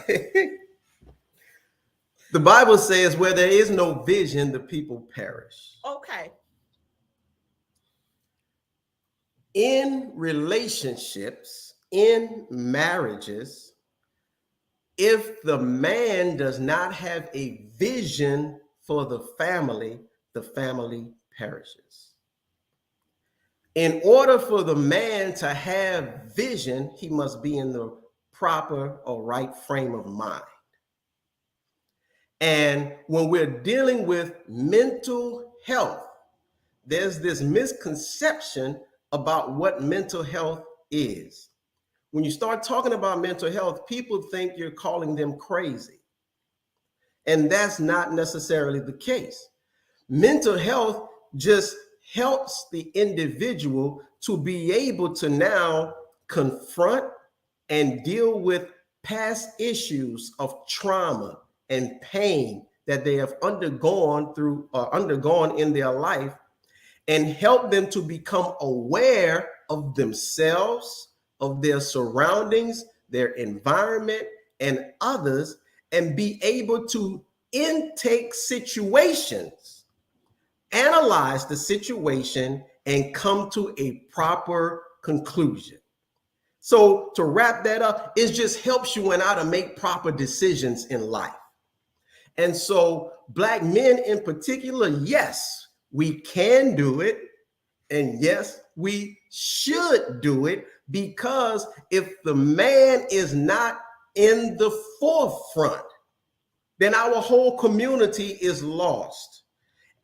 the Bible says where there is no vision, the people perish. Okay. In relationships, in marriages, if the man does not have a vision for the family perishes. In order for the man to have vision, he must be in the proper or right frame of mind. And when we're dealing with mental health, there's this misconception about what mental health is. When you start talking about mental health, people think you're calling them crazy. And that's not necessarily the case. Mental health just helps the individual to be able to now confront and deal with past issues of trauma and pain that they have undergone in their life, and help them to become aware of themselves, of their surroundings, their environment, and others and be able to intake situations, analyze the situation, and come to a proper conclusion. So to wrap that up, it just helps you and I to make proper decisions in life. And so Black men in particular, yes, we can do it. And yes, we should do it, because if the man is not in the forefront, then our whole community is lost.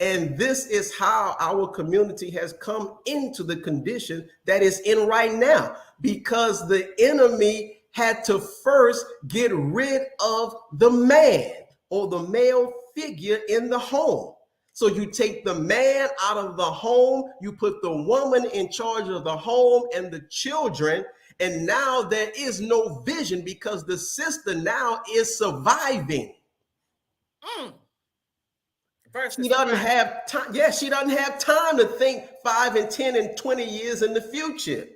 And this is how our community has come into the condition that it's in right now, because the enemy had to first get rid of the man or the male figure in the home. So you take the man out of the home, you put the woman in charge of the home and the children, and now there is no vision because the sister now is surviving. She doesn't have time. Yes, she doesn't have time to think 5 and 10 and 20 years in the future,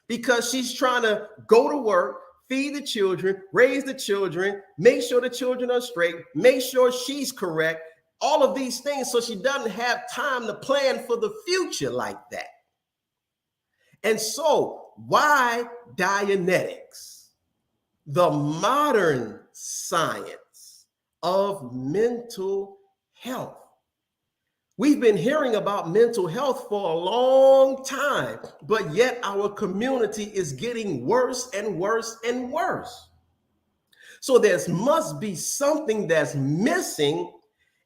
because she's trying to go to work, feed the children, raise the children, make sure the children are straight, make sure she's correct, all of these things. So she doesn't have time to plan for the future like that. And so why Dianetics, the modern science of mental health? We've been hearing about mental health for a long time, but yet our community is getting worse and worse and worse. So there must be something that's missing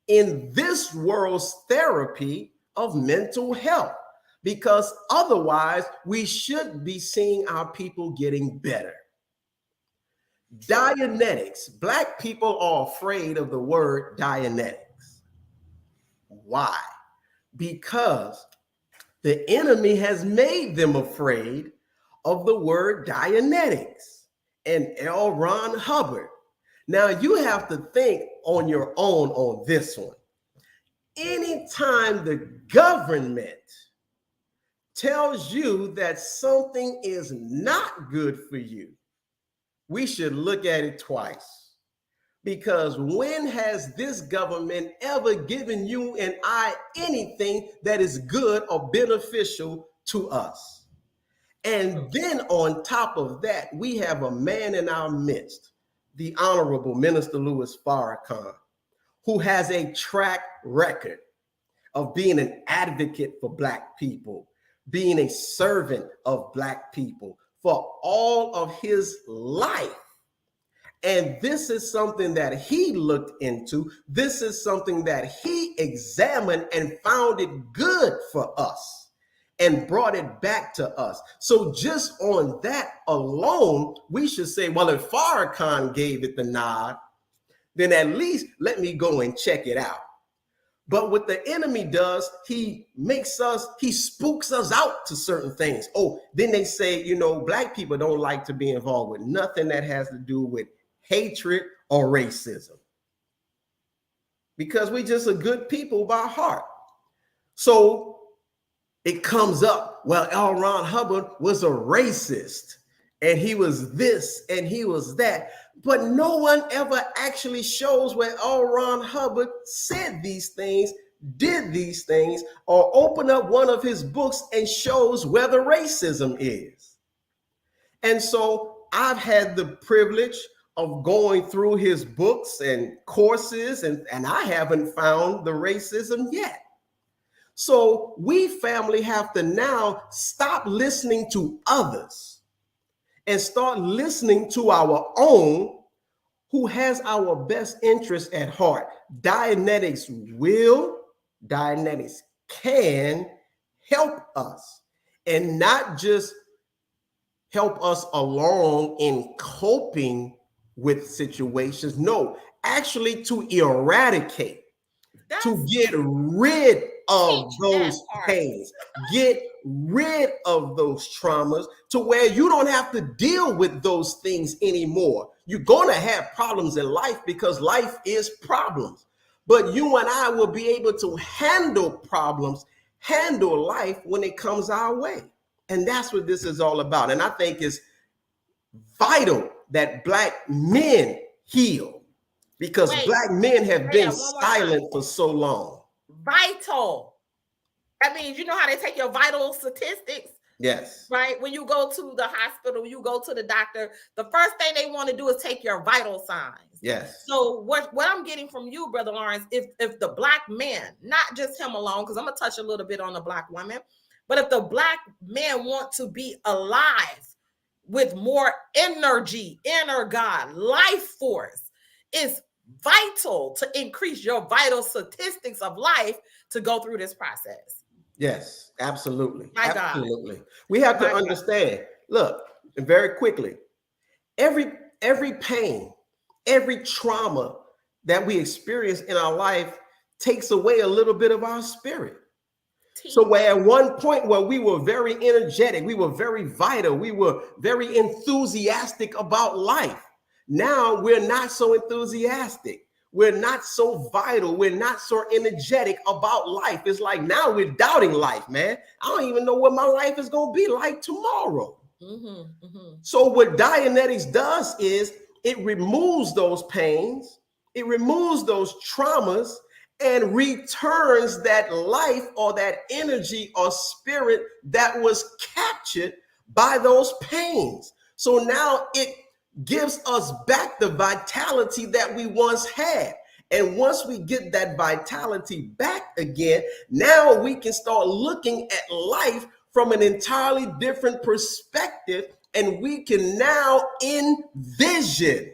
in this world's therapy of mental health, because otherwise we should be seeing our people getting better. Dianetics. Black people are afraid of the word Dianetics. Why? Because the enemy has made them afraid of the word Dianetics and L. Ron Hubbard. Now you have to think on your own on this one. Anytime the government tells you that something is not good for you, we should look at it twice. Because when has this government ever given you and I anything that is good or beneficial to us? And then on top of that, we have a man in our midst, the Honorable Minister Louis Farrakhan, who has a track record of being an advocate for Black people, being a servant of Black people for all of his life. And this is something that he looked into. This is something that he examined and found it good for us and brought it back to us. So just on that alone, we should say, well, if Farrakhan gave it the nod, then at least let me go and check it out. But what the enemy does, he spooks us out to certain things. Oh, then they say, Black people don't like to be involved with nothing that has to do with hatred or racism, because we just a good people by heart. So it comes up, well, L. Ron Hubbard was a racist and he was this and he was that, but no one ever actually shows where L. Ron Hubbard said these things, did these things, or open up one of his books and shows where the racism is. And so I've had the privilege of going through his books and courses, and I haven't found the racism yet. So we family have to now stop listening to others and start listening to our own, who has our best interest at heart. Dianetics can help us, and not just help us along in coping with situations. No, actually to eradicate, to get rid of those pains, get rid of those traumas, to where you don't have to deal with those things anymore. You're going to have problems in life because life is problems, but you and I will be able to handle problems, handle life when it comes our way. And that's what this is all about. And I think it's vital that Black men heal, because Wait, Black men have say been that one more time. silent for so long. Vital. That means you know how they take your vital statistics, Yes. right? When you go to the hospital, you go to the doctor, the first thing they want to do is take your vital signs. Yes. So what I'm getting from you, Brother Lawrence, if the Black man, not just him alone, because I'm gonna touch a little bit on the Black woman, but if the Black men want to be alive with more energy, inner God, life force, it's vital to increase your vital statistics of life to go through this process. Yes, absolutely. My Absolutely. God. We have to My God. understand. Look, very quickly, every pain, every trauma that we experience in our life takes away a little bit of our spirit. So where at one point where we were very energetic, we were very vital, we were very enthusiastic about life. Now we're not so enthusiastic. We're not so vital. We're not so energetic about life. It's like now we're doubting life, man. I don't even know what my life is going to be like tomorrow. So what Dianetics does is it removes those pains, it removes those traumas, and returns that life or that energy or spirit that was captured by those pains. So now it gives us back the vitality that we once had. And once we get that vitality back again, now we can start looking at life from an entirely different perspective, and we can now envision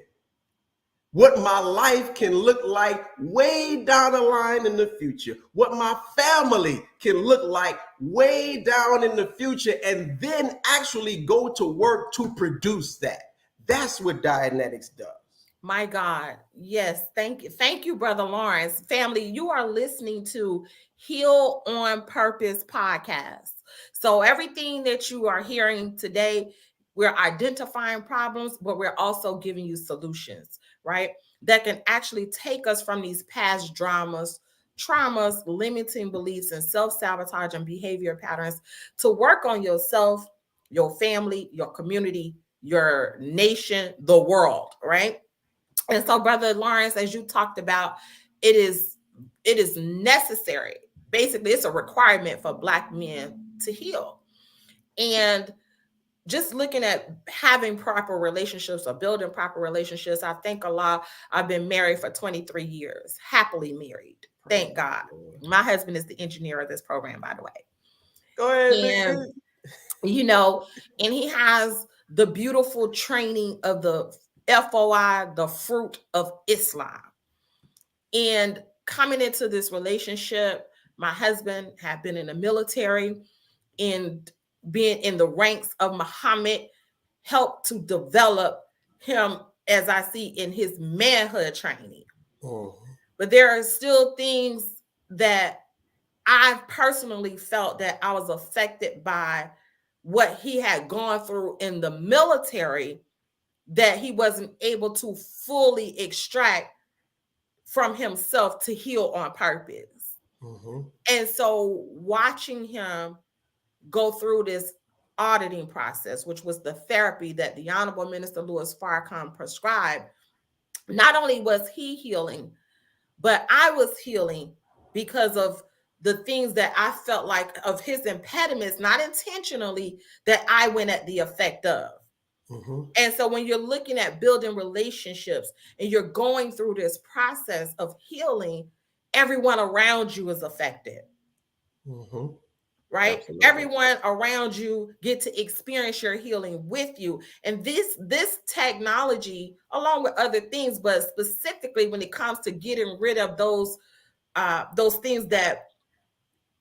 what my life can look like way down the line in the future, what my family can look like way down in the future, and then actually go to work to produce that. That's what Dianetics does. My God. Yes. Thank you. Thank you, Brother Lawrence. Family, you are listening to Heal on Purpose podcast. So everything that you are hearing today, we're identifying problems, but we're also giving you solutions, right? That can actually take us from these past traumas, limiting beliefs, and self-sabotaging behavior patterns to work on yourself, your family, your community, your nation, the world, right? And so, Brother Lawrence, as you talked about, it is necessary. Basically, it's a requirement for Black men to heal. And just looking at having proper relationships or building proper relationships, I think a lot. I've been married for 23 years, happily married. Thank God. My husband is the engineer of this program, by the way. Go ahead, and, you know, and he has the beautiful training of the FOI, the fruit of Islam. And coming into this relationship, my husband had been in the military, and being in the ranks of Muhammad helped to develop him, as I see, in his manhood training. But there are still things that I personally felt that I was affected by what he had gone through in the military, that he wasn't able to fully extract from himself to heal on purpose. And so watching him go through this auditing process, which was the therapy that the Honorable Minister Louis Farrakhan prescribed, not only was he healing, but I was healing because of the things that I felt like of his impediments, not intentionally, that I went at the effect of. And so when you're looking at building relationships and you're going through this process of healing, everyone around you is affected. Right? Absolutely. Everyone around you get to experience your healing with you. And this technology, along with other things, but specifically when it comes to getting rid of those things that,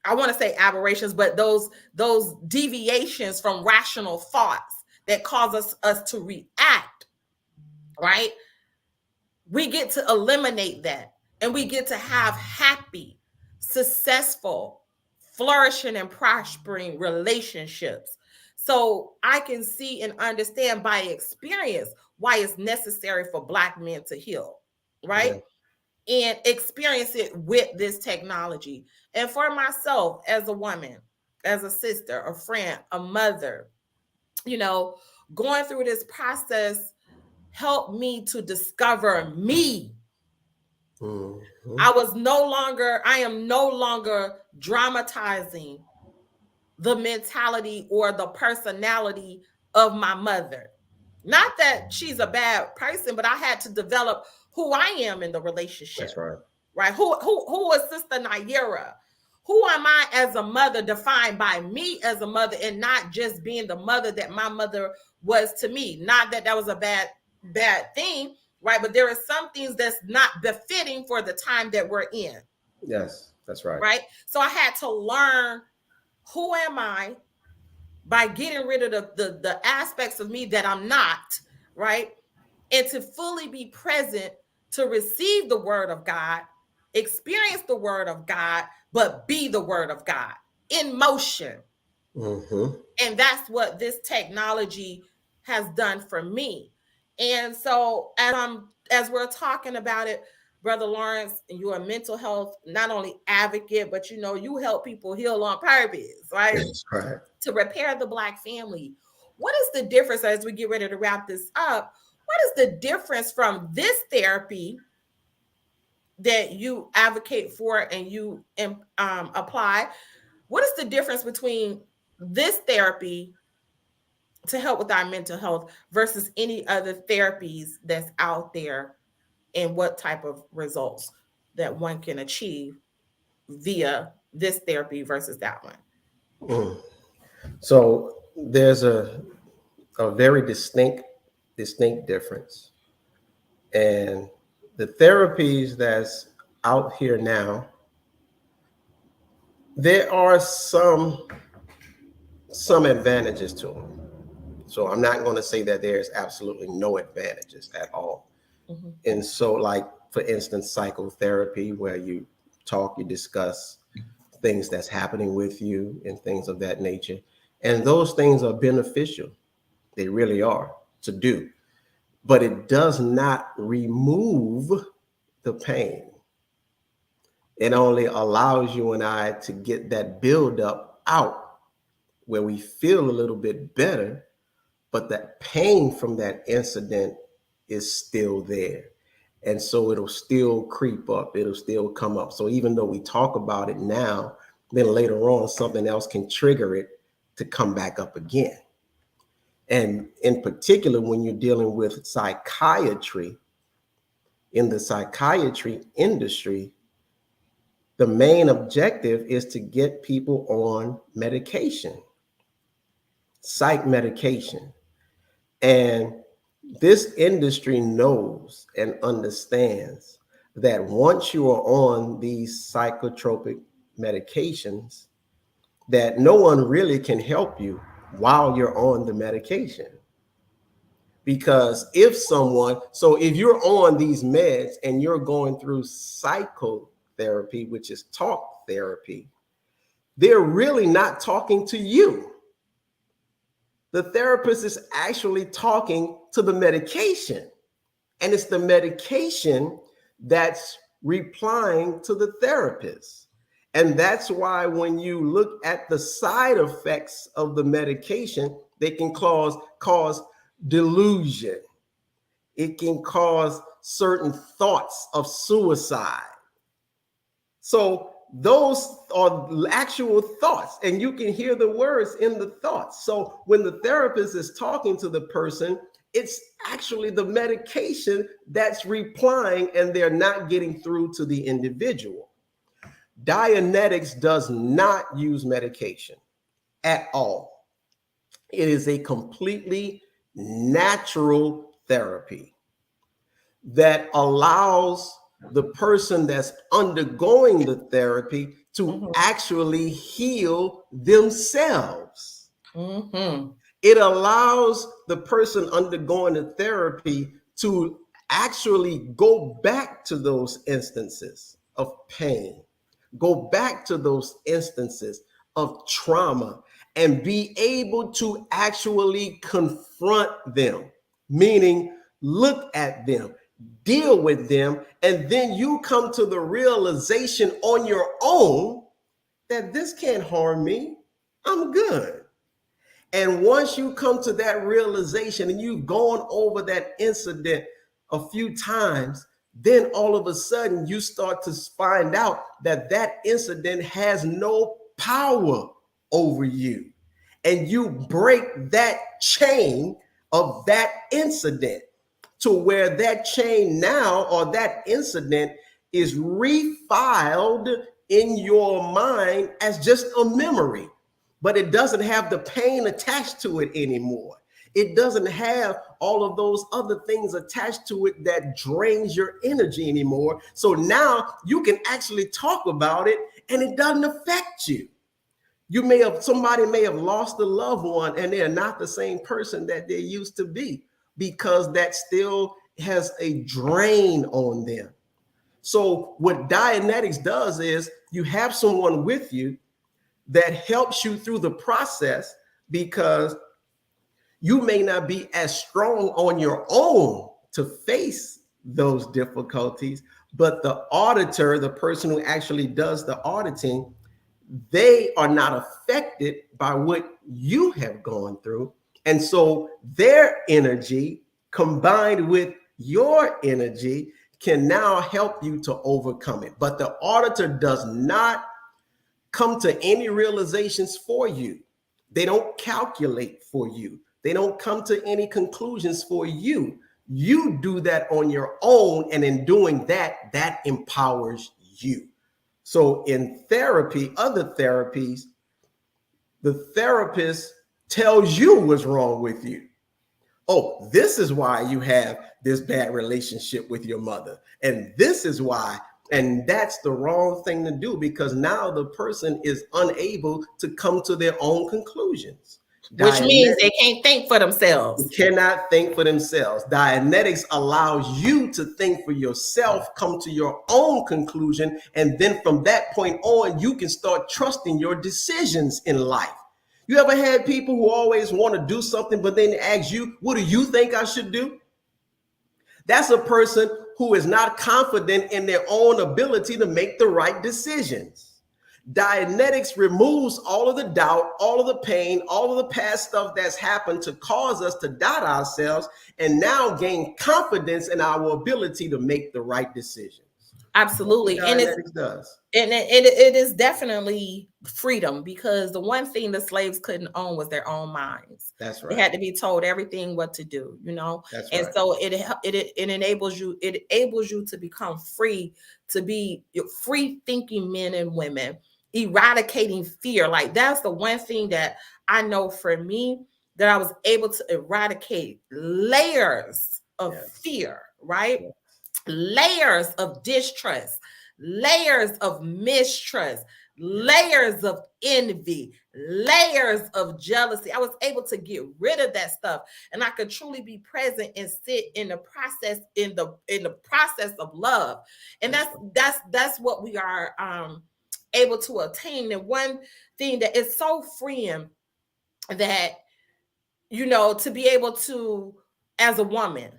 I want to say aberrations, but those deviations from rational thoughts that cause us to react, right? We get to eliminate that, and we get to have happy, successful, flourishing, and prospering relationships. So I can see and understand by experience why it's necessary for Black men to heal, right? Yeah. And experience it with this technology. And for myself, as a woman, as a sister, a friend, a mother, you know, going through this process helped me to discover me. Mm-hmm. I am no longer dramatizing the mentality or the personality of my mother. Not that she's a bad person, but I had to develop who I am in the relationship. That's right. Right? Who is Sister Naira? Who am I as a mother, defined by me as a mother, and not just being the mother that my mother was to me? Not that that was a bad thing, right? But there are some things that's not befitting for the time that we're in. Yes, that's right. Right? So I had to learn, who am I, by getting rid of the aspects of me that I'm not, right? And to fully be present to receive the word of God, experience the word of God, but be the word of God in motion. Mm-hmm. And that's what this technology has done for me. And so as we're talking about it, Brother Lawrence, you're a mental health, not only advocate, but you help people heal on purpose, right? That's right. To repair the Black family. What is the difference, as we get ready to wrap this up? What is the difference from this therapy that you advocate for and you apply? What is the difference between this therapy to help with our mental health versus any other therapies that's out there, and what type of results that one can achieve via this therapy versus that one? Mm. So there's a very distinct difference. And the therapies that's out here now, there are some advantages to them. So I'm not going to say that there's absolutely no advantages at all. Mm-hmm. And so, like, for instance, psychotherapy, where you discuss things that's happening with you and things of that nature. And those things are beneficial. They really are to do. But it does not remove the pain. It only allows you and I to get that buildup out where we feel a little bit better, but that pain from that incident is still there. And so it'll still creep up, it'll still come up. So even though we talk about it now, then later on something else can trigger it to come back up again. And in particular, when you're dealing with psychiatry, in the psychiatry industry, the main objective is to get people on medication, psych medication. And this industry knows and understands that once you are on these psychotropic medications, that no one really can help you while you're on the medication. Because if you're on these meds and you're going through psychotherapy, which is talk therapy, they're really not talking to you. The therapist is actually talking to the medication, and it's the medication that's replying to the therapist. And that's why when you look at the side effects of the medication, they can cause delusion. It can cause certain thoughts of suicide. So those are actual thoughts, and you can hear the words in the thoughts. So when the therapist is talking to the person, it's actually the medication that's replying, and they're not getting through to the individual. Dianetics does not use medication at all. It is a completely natural therapy that allows the person that's undergoing the therapy to actually heal themselves. Mm-hmm. It allows the person undergoing the therapy to actually go back to those instances of pain, go back to those instances of trauma, and be able to actually confront them, meaning look at them, deal with them, and then you come to the realization on your own that this can't harm me. I'm good. And once you come to that realization and you've gone over that incident a few times, then all of a sudden you start to find out that that incident has no power over you. And you break that chain of that incident to where that chain now, or that incident, is refiled in your mind as just a memory, but it doesn't have the pain attached to it anymore. It doesn't have all of those other things attached to it that drains your energy anymore. So now you can actually talk about it and it doesn't affect you. Somebody may have lost a loved one and they're not the same person that they used to be, because that still has a drain on them. So what Dianetics does is you have someone with you that helps you through the process, because you may not be as strong on your own to face those difficulties, but the auditor, the person who actually does the auditing, they are not affected by what you have gone through. And so their energy combined with your energy can now help you to overcome it. But the auditor does not come to any realizations for you. They don't calculate for you. They don't come to any conclusions for you. You do that on your own. And in doing that, that empowers you. So in therapy, other therapies, the therapist tells you what's wrong with you. Oh, this is why you have this bad relationship with your mother. And this is why. And that's the wrong thing to do, because now the person is unable to come to their own conclusions. Which means they can't think for themselves. They cannot think for themselves. Dianetics allows you to think for yourself, come to your own conclusion, and then from that point on, you can start trusting your decisions in life. You ever had people who always want to do something, but then they ask you, what do you think I should do? That's a person who is not confident in their own ability to make the right decisions. Dianetics removes all of the doubt, all of the pain, all of the past stuff that's happened to cause us to doubt ourselves, and now gain confidence in our ability to make the right decisions. Absolutely. And Dianetics does. And it is definitely freedom, because the one thing the slaves couldn't own was their own minds. That's right. They had to be told everything what to do, you know. That's and right. So it enables you. It enables you to become free, to be free thinking men and women, eradicating fear. Like that's the one thing that I know for me, that I was able to eradicate layers of fear, right? Yes. Layers of distrust, layers of mistrust, layers of envy, layers of jealousy. I was able to get rid of that stuff, and I could truly be present and sit in the process, in the process of love. And that's what we are able to attain. And one thing that is so freeing, that, you know, to be able to, as a woman,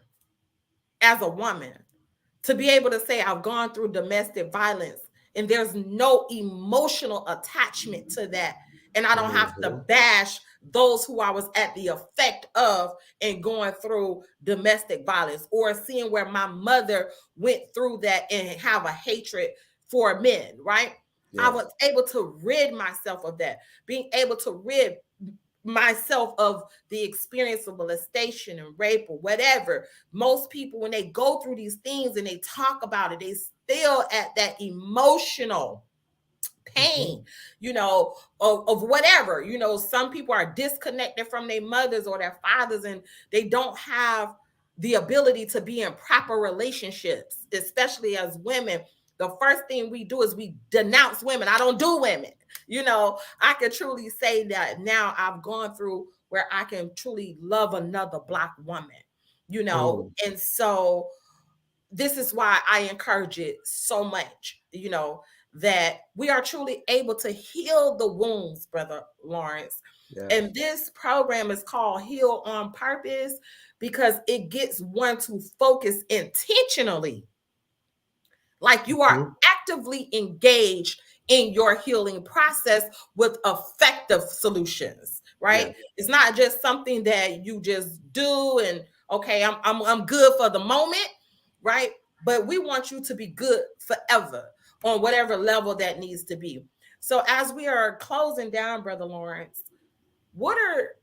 to be able to say, I've gone through domestic violence, and there's no emotional attachment to that. And I don't have to bash those who I was at the effect of and going through domestic violence, or seeing where my mother went through that and have a hatred for men, right? Yes. I was able to rid myself of that, being able to rid myself of the experience of molestation and rape or whatever. Most people, when they go through these things and they talk about it, they still at that emotional pain, you know, of whatever. You know, some people are disconnected from their mothers or their fathers, and they don't have the ability to be in proper relationships, especially as women. The first thing we do is we denounce women. I don't do women. You know, I can truly say that now I've gone through where I can truly love another Black woman, you know. And so this is why I encourage it so much, you know, that we are truly able to heal the wounds, Brother Lawrence. Yes. And this program is called Heal on Purpose, because it gets one to focus intentionally. Like you are actively engaged in your healing process with effective solutions, right? Yeah. It's not just something that you just do and okay, I'm good for the moment, right? But we want you to be good forever on whatever level that needs to be. So as we are closing down, Brother Lawrence, what are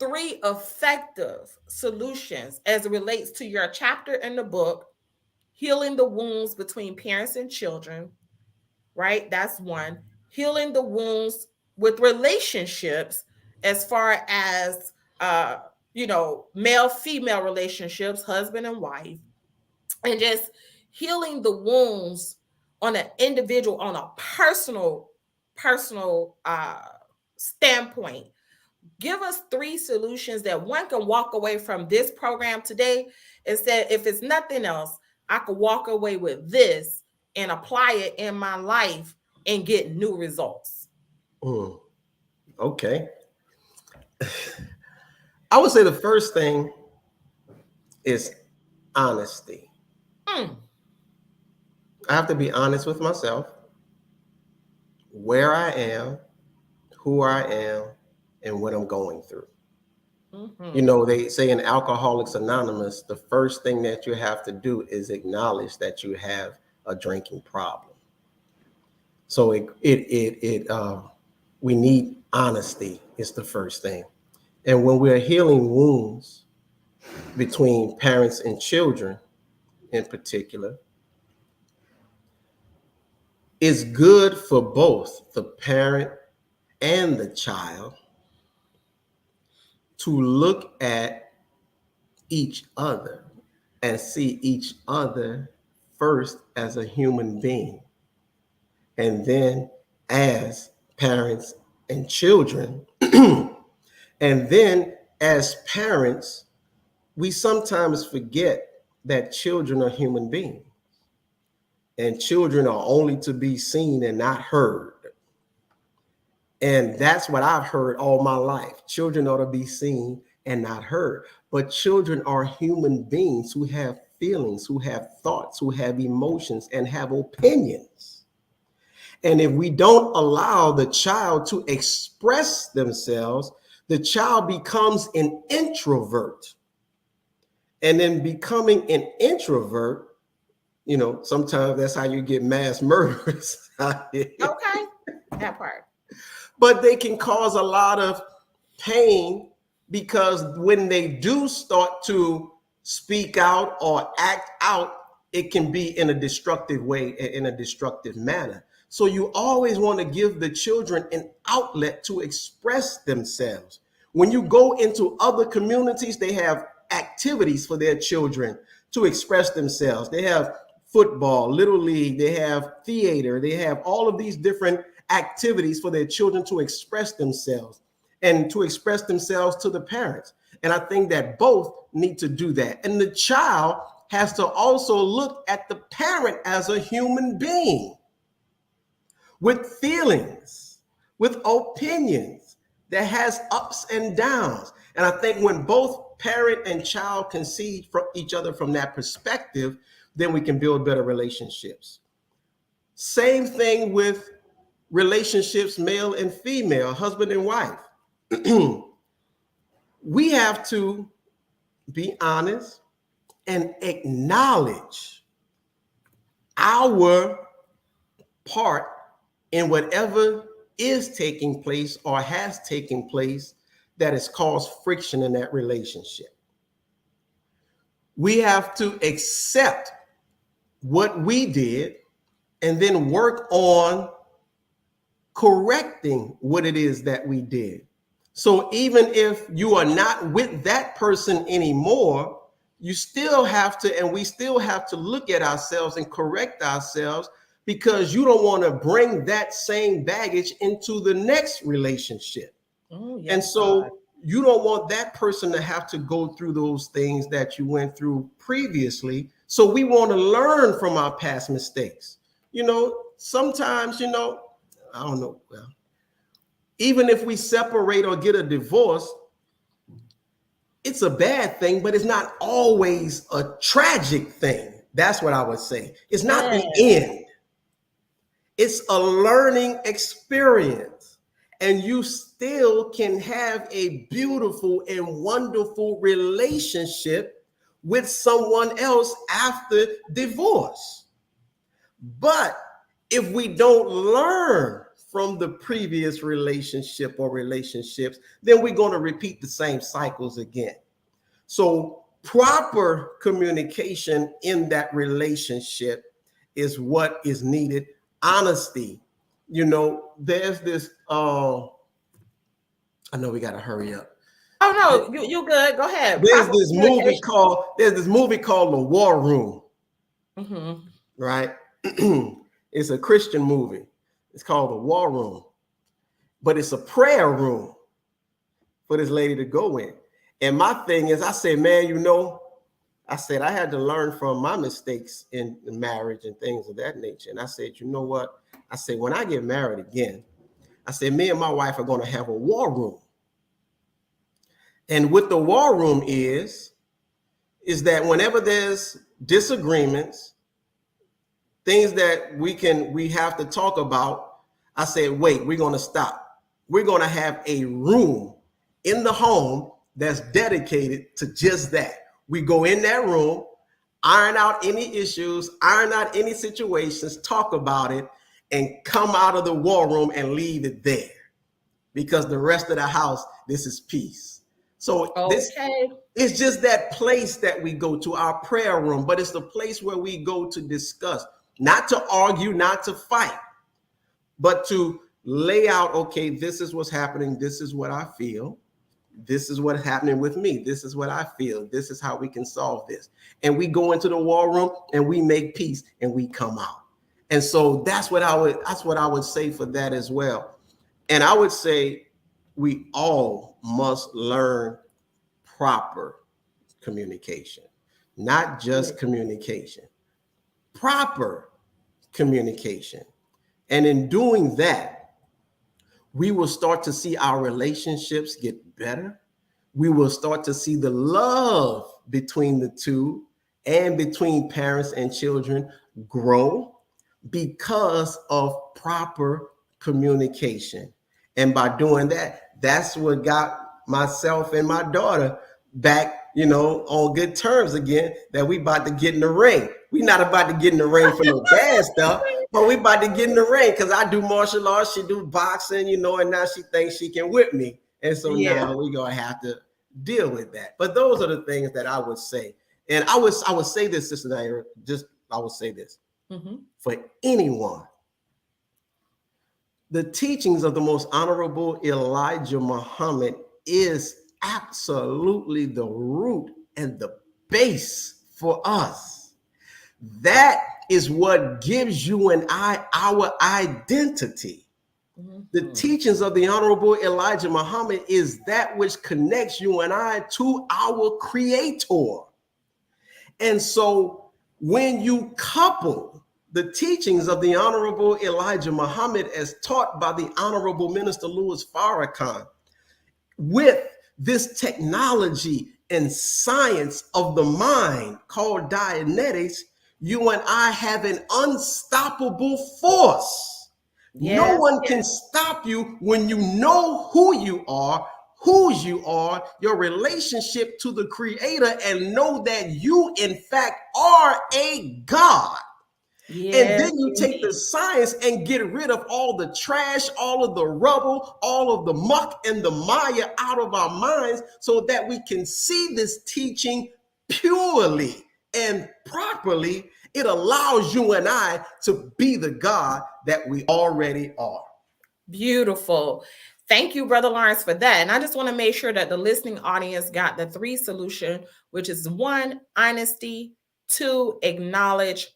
3 effective solutions as it relates to your chapter in the book, Healing the Wounds Between Parents and Children, right? That's one. Healing the wounds with relationships as far as male female relationships, husband and wife, and just healing the wounds on an individual, on a personal standpoint. Give us 3 solutions that one can walk away from this program today and say, if it's nothing else, I could walk away with this and apply it in my life and get new results. Okay. I would say the first thing is honesty. I have to be honest with myself, where I am, who I am, and what I'm going through. You know, they say in Alcoholics Anonymous, the first thing that you have to do is acknowledge that you have a drinking problem. So we need honesty is the first thing. And when we're healing wounds between parents and children in particular, it's good for both the parent and the child to look at each other and see each other first as a human being. And then as parents and children. And then as parents, we sometimes forget that children are human beings. And children are only to be seen and not heard. And that's what I've heard all my life. Children ought to be seen and not heard. But children are human beings who have feelings, who have thoughts, who have emotions, and have opinions. And if we don't allow the child to express themselves, the child becomes an introvert. And then becoming an introvert, you know, sometimes that's how you get mass murderers. Okay, that part. But they can cause a lot of pain because when they do start to speak out or act out, it can be in a destructive way, in a destructive manner. So you always want to give the children an outlet to express themselves. When you go into other communities, they have activities for their children to express themselves. They have football, little league, they have theater, they have all of these different activities for their children to express themselves and to express themselves to the parents. And I think that both need to do that. And the child has to also look at the parent as a human being with feelings, with opinions, that has ups and downs. And I think when both parent and child can see from each other from that perspective, then we can build better relationships. Same thing with relationships, male and female, husband and wife. We have to be honest and acknowledge our part in whatever is taking place or has taken place that has caused friction in that relationship. We have to accept what we did and then work on correcting what it is that we did. So even if you are not with that person anymore, you still have to, and we still have to look at ourselves and correct ourselves, because you don't want to bring that same baggage into the next relationship. Oh, yes, and so God, you don't want that person to have to go through those things that you went through previously. So we want to learn from our past mistakes. You know, sometimes, you know, I don't know, well, even if we separate or get a divorce, it's a bad thing, but it's not always a tragic thing. That's what I would say. It's not the end. It's a learning experience. and you still can have a beautiful and wonderful relationship with someone else after divorce. But if we don't learn from the previous relationship or relationships, then we're going to repeat the same cycles again. So proper communication in that relationship is what is needed. Honesty. There's this I know we got to hurry up. Oh no, you good. Go ahead. There's this movie called The War Room. Mm-hmm. Right? It's a Christian movie. It's called The War Room. But it's a prayer room for this lady to go in. And my thing is, I said, man, I had to learn from my mistakes in marriage and things of that nature. And I said, you know what? I said, when I get married again, I said, me and my wife are going to have a war room. And what the war room is that whenever there's disagreements, things that we have to talk about, I said, wait, we're going to stop. We're going to have a room in the home that's dedicated to just that. We go in that room, iron out any issues, iron out any situations, talk about it, and come out of the war room and leave it there. Because the rest of the house, this is peace. So it's just that place that we go to, our prayer room, but it's the place where we go to discuss, not to argue, not to fight, but to lay out, okay, this is what's happening. This is what I feel. This is what's happening with me. This is what I feel. This is how we can solve this. And we go into the war room and we make peace and we come out. And so that's what I would say for that as well. And I would say we all must learn proper communication, not just communication, proper communication. And in doing that, we will start to see our relationships get better. We will start to see the love between the two and between parents and children grow because of proper communication. And by doing that, that's what got myself and my daughter back, on good terms again, that we about to get in the ring. We not about to get in the ring for no bad stuff, but we about to get in the ring because I do martial arts, she do boxing, and now she thinks she can whip me. And so now we're going to have to deal with that. But those are the things that I would say. And I would say this, Sister Naira, I would say this. Mm-hmm. For anyone, the teachings of the most honorable Elijah Muhammad is absolutely the root and the base for us. That is what gives you and I our identity. Mm-hmm. The teachings of the Honorable Elijah Muhammad is that which connects you and I to our Creator. And so when you couple the teachings of the Honorable Elijah Muhammad as taught by the Honorable Minister Louis Farrakhan with this technology and science of the mind called Dianetics, you and I have an unstoppable force. Yes, no one can stop you when you know who you are, whose you are, your relationship to the Creator, and know that you, in fact, are a God. Yes, and then you take the science and get rid of all the trash, all of the rubble, all of the muck and the mire out of our minds so that we can see this teaching purely and properly. It allows you and I to be the God that we already are. Beautiful. Thank you, Brother Lawrence, for that. And I just want to make sure that the listening audience got the 3 solution, which is 1, honesty, 2, acknowledge,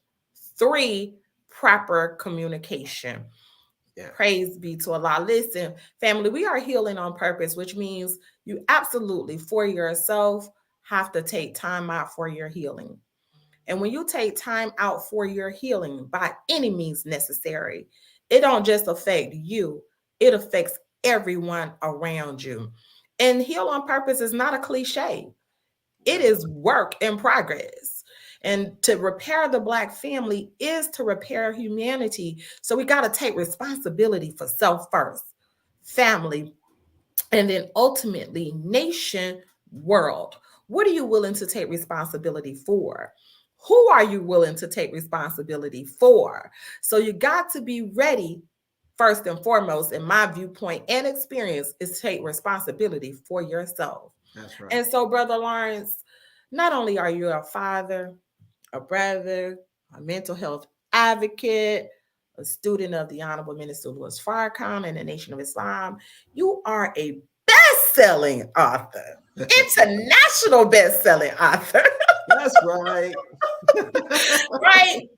3, proper communication. Yeah. Praise be to Allah. Listen, family, we are healing on purpose, which means you absolutely, for yourself, have to take time out for your healing. And when you take time out for your healing by any means necessary, it don't just affect you, it affects everyone around you. And heal on purpose is not a cliche. It is work in progress. And to repair the Black family is to repair humanity. So we got to take responsibility for self first. family, and then ultimately nation, world. What are you willing to take responsibility for? Who are you willing to take responsibility for? So you got to be ready, first and foremost, in my viewpoint and experience, is to take responsibility for yourself. That's right. And so, Brother Lawrence, not only are you a father, a brother, a mental health advocate, a student of the Honorable Minister Louis Farrakhan and the Nation of Islam, you are a best-selling author, international best-selling author. That's right. Right?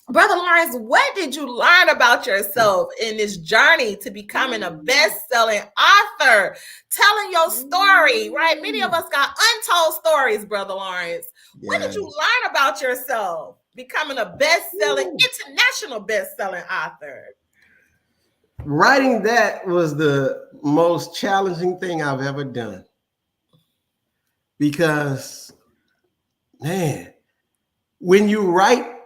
Brother Lawrence, what did you learn about yourself in this journey to becoming a best-selling author, telling your story, right? Many of us got untold stories, Brother Lawrence. What did you learn about yourself becoming a best-selling, international best-selling author? Writing that was the most challenging thing I've ever done. Because, man, when you write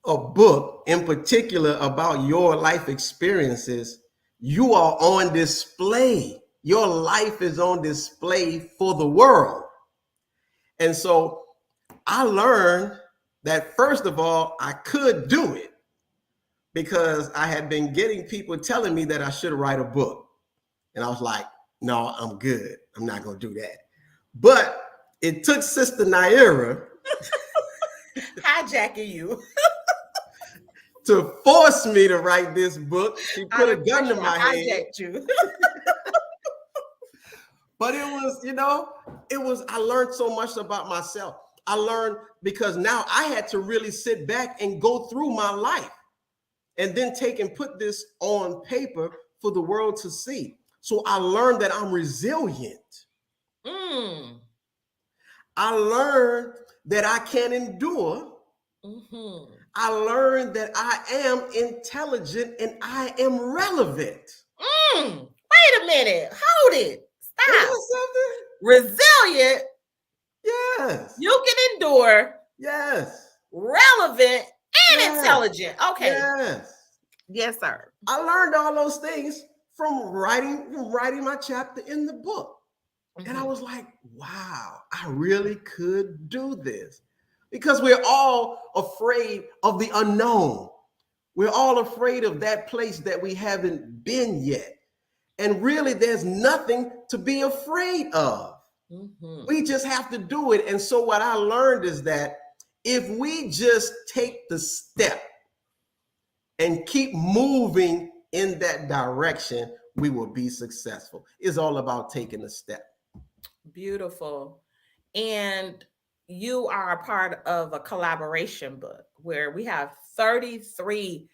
a book in particular about your life experiences, you are on display. Your life is on display for the world. And so I learned that, first of all, I could do it because I had been getting people telling me that I should write a book. And I was like, no, I'm good. I'm not going to do that. But it took Sister Naira hijacking you to force me to write this book. She put a gun to my head. You. But it was, I learned so much about myself. I learned because now I had to really sit back and go through my life and then take and put this on paper for the world to see. So I learned that I'm resilient. I learned that I can endure. I learned that I am intelligent and I am relevant. Wait a minute. Hold it. Stop. Resilient. Yes. You can endure. Yes. Relevant and intelligent. Okay. Yes. Yes, sir. I learned all those things from writing my chapter in the book. And I was like, wow, I really could do this. Because we're all afraid of the unknown. We're all afraid of that place that we haven't been yet. And really, there's nothing to be afraid of. We just have to do it. And so what I learned is that if we just take the step and keep moving in that direction, we will be successful. It's all about taking a step. Beautiful. And you are a part of a collaboration book where we have 33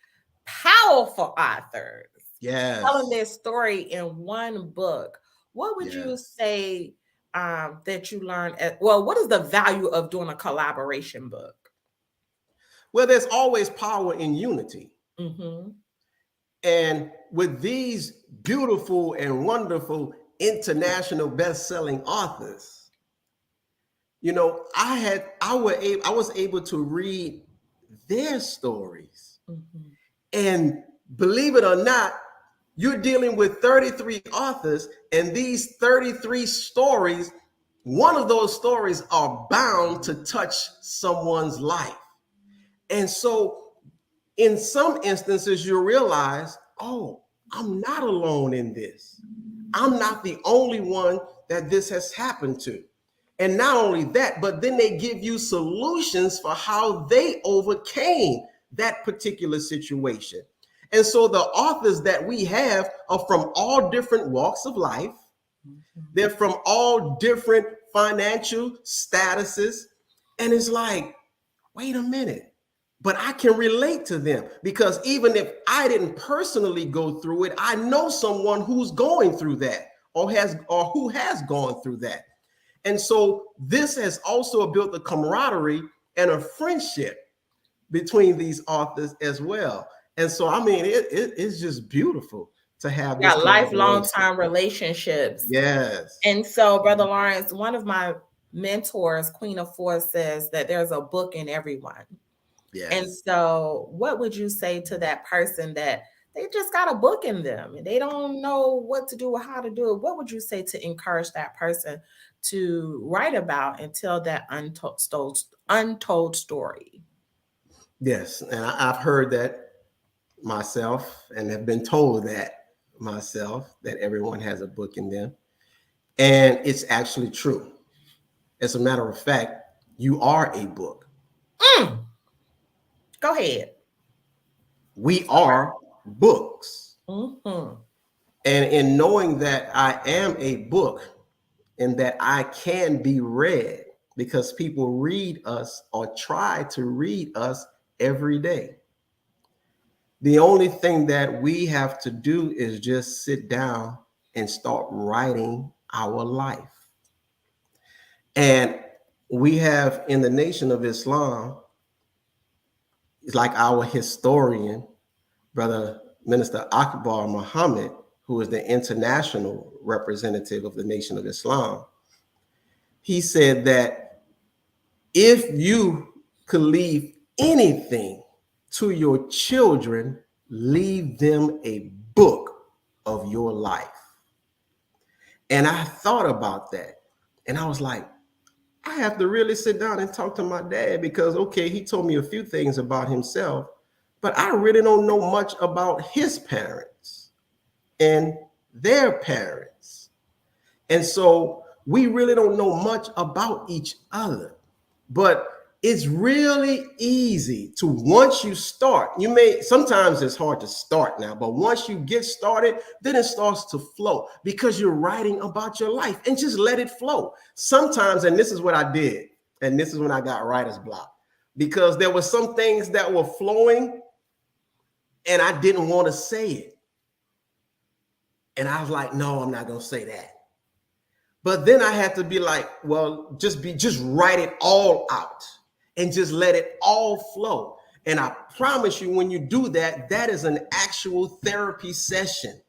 powerful authors telling their story in one book. What would you say that you learned? What is the value of doing a collaboration book? Well, there's always power in unity. And with these beautiful and wonderful international best-selling authors, I was able to read their stories. And believe it or not, you're dealing with 33 authors, and these 33 stories, one of those stories are bound to touch someone's life. And so in some instances, you realize, oh, I'm not alone in this. I'm not the only one that this has happened to. And not only that, but then they give you solutions for how they overcame that particular situation. And so the authors that we have are from all different walks of life. They're from all different financial statuses. And it's like, wait a minute, but I can relate to them because even if I didn't personally go through it, I know someone who's going through that or who has gone through that. And so this has also built a camaraderie and a friendship between these authors as well. And so, I mean, it's just beautiful to have this lifelong time relationships. Yes. And so, Brother Lawrence, one of my mentors, Queen of Force, says that there's a book in everyone. Yes. And so what would you say to that person that they just got a book in them and they don't know what to do or how to do it. What would you say to encourage that person to write about and tell that untold story? Yes, and I've heard that myself and have been told that myself, that everyone has a book in them. And it's actually true. As a matter of fact, you are a book. Mm. Go ahead. We are books. Mm-hmm. And in knowing that I am a book and that I can be read, because people read us or try to read us every day. The only thing that we have to do is just sit down and start writing our life. And we have in the Nation of Islam, it's like our historian, Brother Minister Akbar Muhammad, who is the international representative of the Nation of Islam. He said that if you could leave anything to your children, leave them a book of your life. And I thought about that. And I was like, I have to really sit down and talk to my dad, because, okay, he told me a few things about himself, but I really don't know much about his parents and their parents. And so we really don't know much about each other. But it's really easy to, once you start, sometimes it's hard to start now, but once you get started, then it starts to flow because you're writing about your life, and just let it flow. Sometimes, and this is what I did, and this is when I got writer's block, because there were some things that were flowing and I didn't want to say it. And I was like, no, I'm not going to say that. But then I had to be like, well, just write it all out and just let it all flow. And I promise you, when you do that, that is an actual therapy session.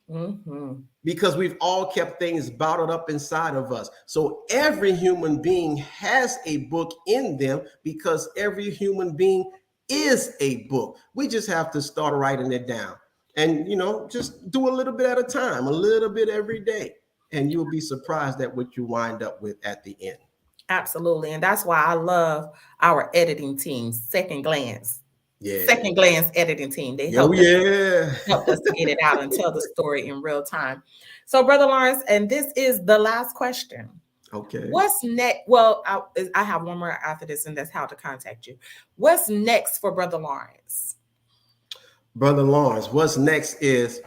Mm-hmm. Because we've all kept things bottled up inside of us. So every human being has a book in them, because every human being is a book. We just have to start writing it down. And, just do a little bit at a time, a little bit every day. And you'll be surprised at what you wind up with at the end. Absolutely. And that's why I love our editing team, Second Glance. Yeah. Second Glance editing team. They help us to get it out and tell the story in real time. So, Brother Lawrence, and this is the last question. Okay. What's next? Well, I have one more after this, and that's how to contact you. What's next for Brother Lawrence? Brother Lawrence, what's next is,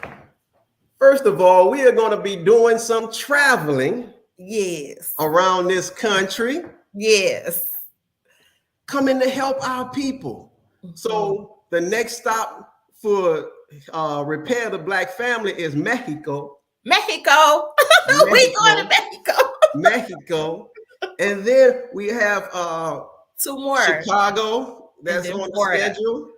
first of all, we are going to be doing some traveling. Yes. Around this country. Yes. Coming to help our people. Mm-hmm. So the next stop for Repair the Black Family is Mexico. Mexico. We going to Mexico. Mexico. And then we have two more. Chicago, that's on the schedule.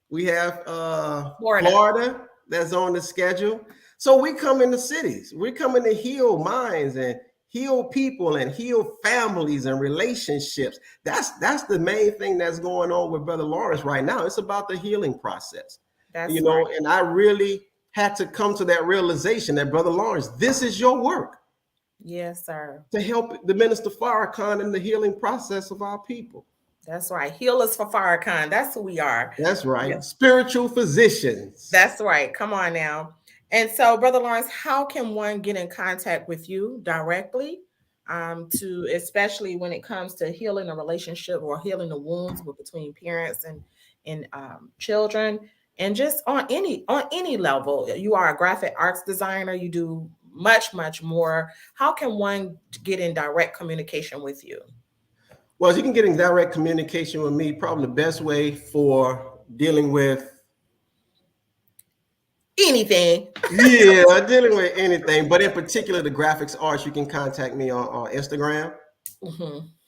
We have Florida, that's on the schedule. So we come in the cities. We're coming to heal minds and heal people and heal families and relationships. That's the main thing that's going on with Brother Lawrence right now. It's about the healing process. Right. And I really had to come to that realization that, Brother Lawrence, this is your work. Yes, sir. To help the Minister Farrakhan in the healing process of our people. That's right. Healers for Farrakhan. That's who we are. That's right. Yeah. Spiritual physicians. That's right. Come on now. And so, Brother Lawrence, how can one get in contact with you directly, especially when it comes to healing a relationship or healing the wounds between parents and children, and just on any level? You are a graphic arts designer. You do much, much more. How can one get in direct communication with you? Well, you can get in direct communication with me. Probably the best way for dealing with anything. Yeah, dealing with anything, but in particular the graphics arts, you can contact me on Instagram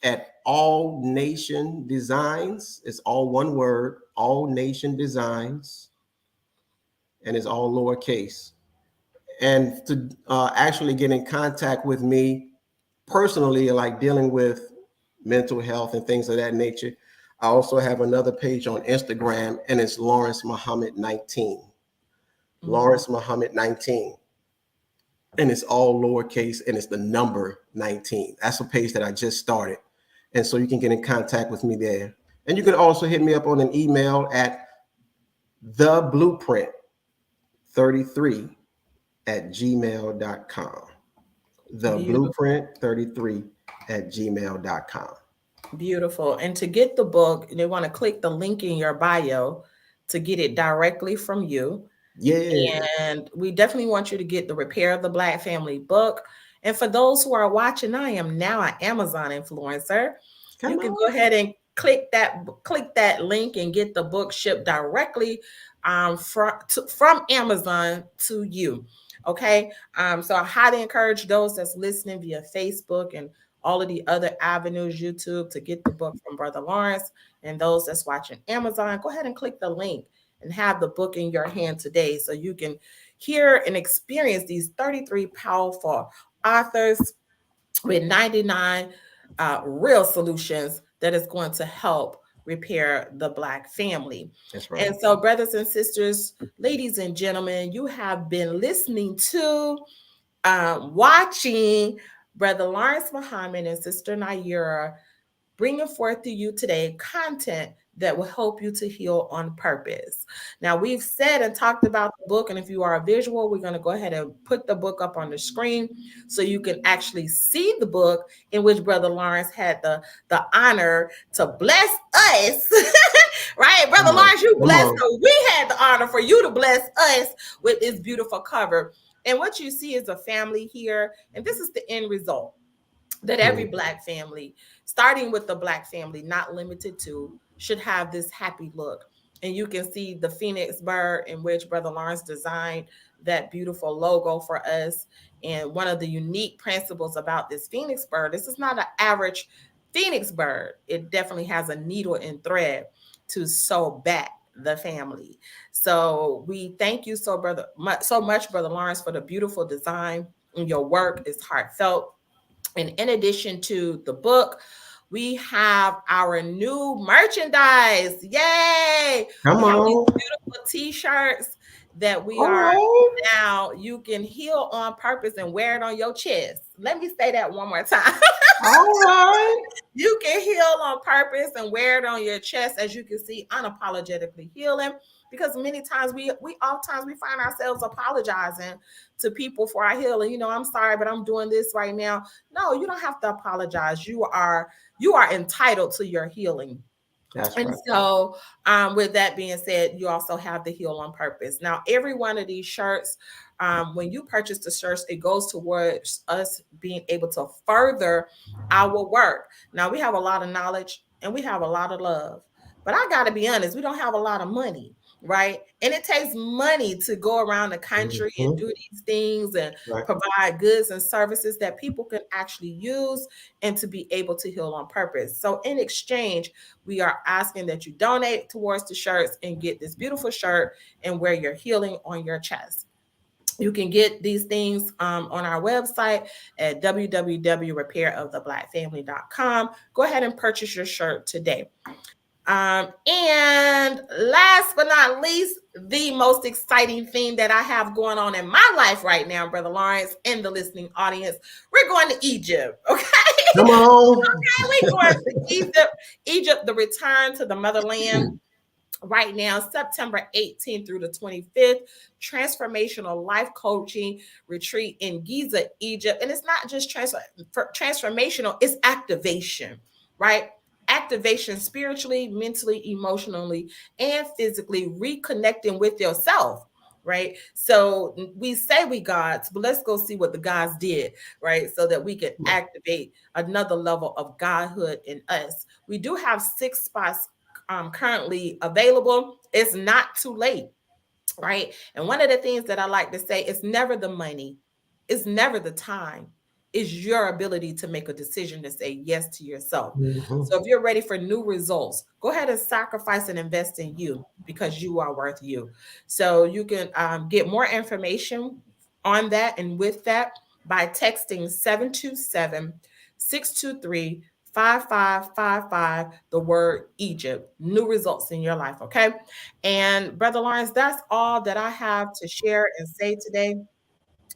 at All Nation Designs. It's all one word, All Nation Designs, and it's all lowercase. And to actually get in contact with me personally, like dealing with mental health and things of that nature, I also have another page on Instagram, and it's Lawrence Muhammad 19. Lawrence Muhammad 19. And it's all lowercase and it's the number 19. That's a page that I just started. And so you can get in contact with me there. And you can also hit me up on an email at theblueprint33@gmail.com. Theblueprint33@gmail.com. Beautiful. And to get the book, they want to click the link in your bio to get it directly from you. Yeah. And we definitely want you to get the Repair of the Black Family book. And for those who are watching, I am now an Amazon influencer. You can go ahead and click that link and get the book shipped directly from Amazon to you. Okay. So I highly encourage those that's listening via Facebook and all of the other avenues, YouTube, to get the book from Brother Lawrence. And those that's watching Amazon, go ahead and click the link and have the book in your hand today so you can hear and experience these 33 powerful authors with 99 real solutions that is going to help repair the Black family. That's right. And so, brothers and sisters, ladies and gentlemen, you have been listening to, watching Brother Lawrence Muhammad and Sister Naira bringing forth to you today content that will help you to heal on purpose. Now, we've said and talked about the book, and if you are a visual, we're going to go ahead and put the book up on the screen so you can actually see the book in which Brother Lawrence had the honor to bless us. Right? Brother Lawrence, you blessed, so we had the honor for you to bless us with this beautiful cover. And what you see is a family here, and this is the end result. That every Black family, starting with the Black family, not limited to, should have this happy look. And you can see the Phoenix bird in which Brother Lawrence designed that beautiful logo for us. And one of the unique principles about this Phoenix bird, this is not an average Phoenix bird. It definitely has a needle and thread to sew back the family. So we thank you so much, Brother Lawrence, for the beautiful design. And your work is heartfelt. And in addition to the book, we have our new merchandise. Yay! Come on. These beautiful t-shirts that we are now. You can heal on purpose and wear it on your chest. Let me say that one more time. All right. You can heal on purpose and wear it on your chest, as you can see, unapologetically healing. Because many times we find ourselves apologizing to people for our healing. You know, I'm sorry, but I'm doing this right now. No, you don't have to apologize. You are entitled to your healing. That's and right. So with that being said, you also have the Heal on Purpose. Now, every one of these shirts, when you purchase the shirts, it goes towards us being able to further our work. Now, we have a lot of knowledge and we have a lot of love, but I got to be honest, we don't have a lot of money. Right. And it takes money to go around the country and do these things and provide goods and services that people can actually use and to be able to heal on purpose. So in exchange, we are asking that you donate towards the shirts and get this beautiful shirt and wear your healing on your chest. You can get these things on our website at www.repairoftheblackfamily.com. Go ahead and purchase your shirt today. And last but not least, the most exciting thing that I have going on in my life right now, Brother Lawrence, and the listening audience, we're going to Egypt. Okay. Come on. Okay, we're going to Egypt, the return to the motherland. Right now, September 18th through the 25th, transformational life coaching retreat in Giza, Egypt. And it's not just transformational, it's activation, right? Activation spiritually, mentally, emotionally, and physically, reconnecting with yourself, right? So we say we gods, but let's go see what the gods did, right? So that we can activate another level of godhood in us. We do have 6 spots currently available. It's not too late, right? And one of the things that I like to say, it's never the money, it's never the time, it's your ability to make a decision to say yes to yourself. So if you're ready for new results, go ahead and sacrifice and invest in you because you are worth you. So you can get more information on that and with that by texting 727-623 5555, the word Egypt. New results in your life, okay? And Brother Lawrence, that's all that I have to share and say today.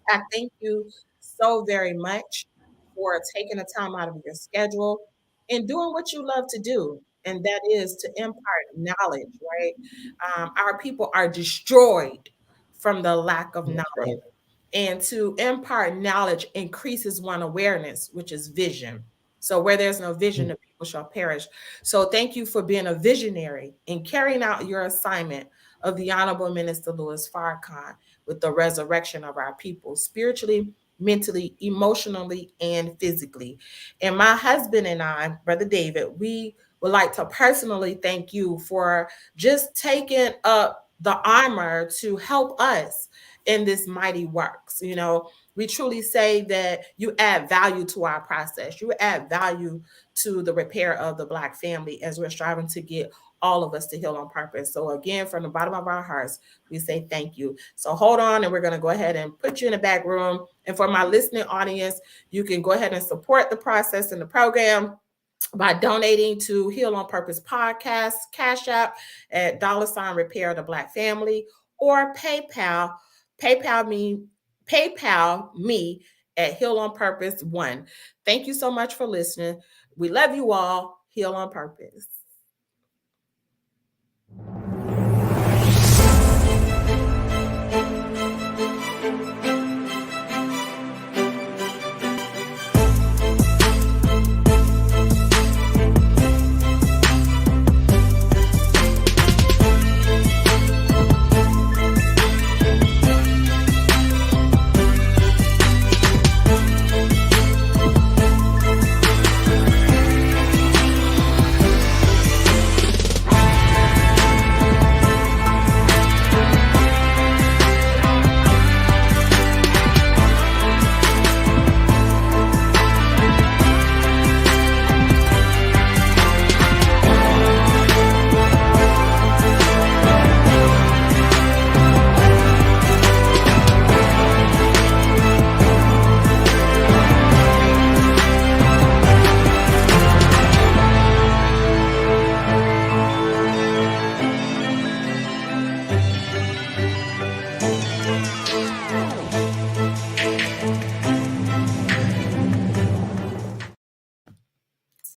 I thank you so very much for taking the time out of your schedule and doing what you love to do, and that is to impart knowledge, right? Our people are destroyed from the lack of That's knowledge. right. And to impart knowledge increases one awareness, which is vision. So where there's no vision, Mm. the people shall perish. So thank you for being a visionary and carrying out your assignment of the Honorable Minister Louis Farrakhan with the resurrection of our people, spiritually, mentally, emotionally, and physically. And my husband and I, Brother David, we would like to personally thank you for just taking up the armor to help us in this mighty works. You know, we truly say that you add value to our process. You add value to the repair of the Black family as we're striving to get all of us to heal on purpose. So again, from the bottom of our hearts, we say thank you. So hold on, and we're going to go ahead and put you in the back room. And for my listening audience, you can go ahead and support the process and the program by donating to Heal on Purpose podcast, Cash App at $ Repair the Black Family, or PayPal PayPal me at Heal on Purpose 1. Thank you so much for listening. We love you all. Heal on Purpose.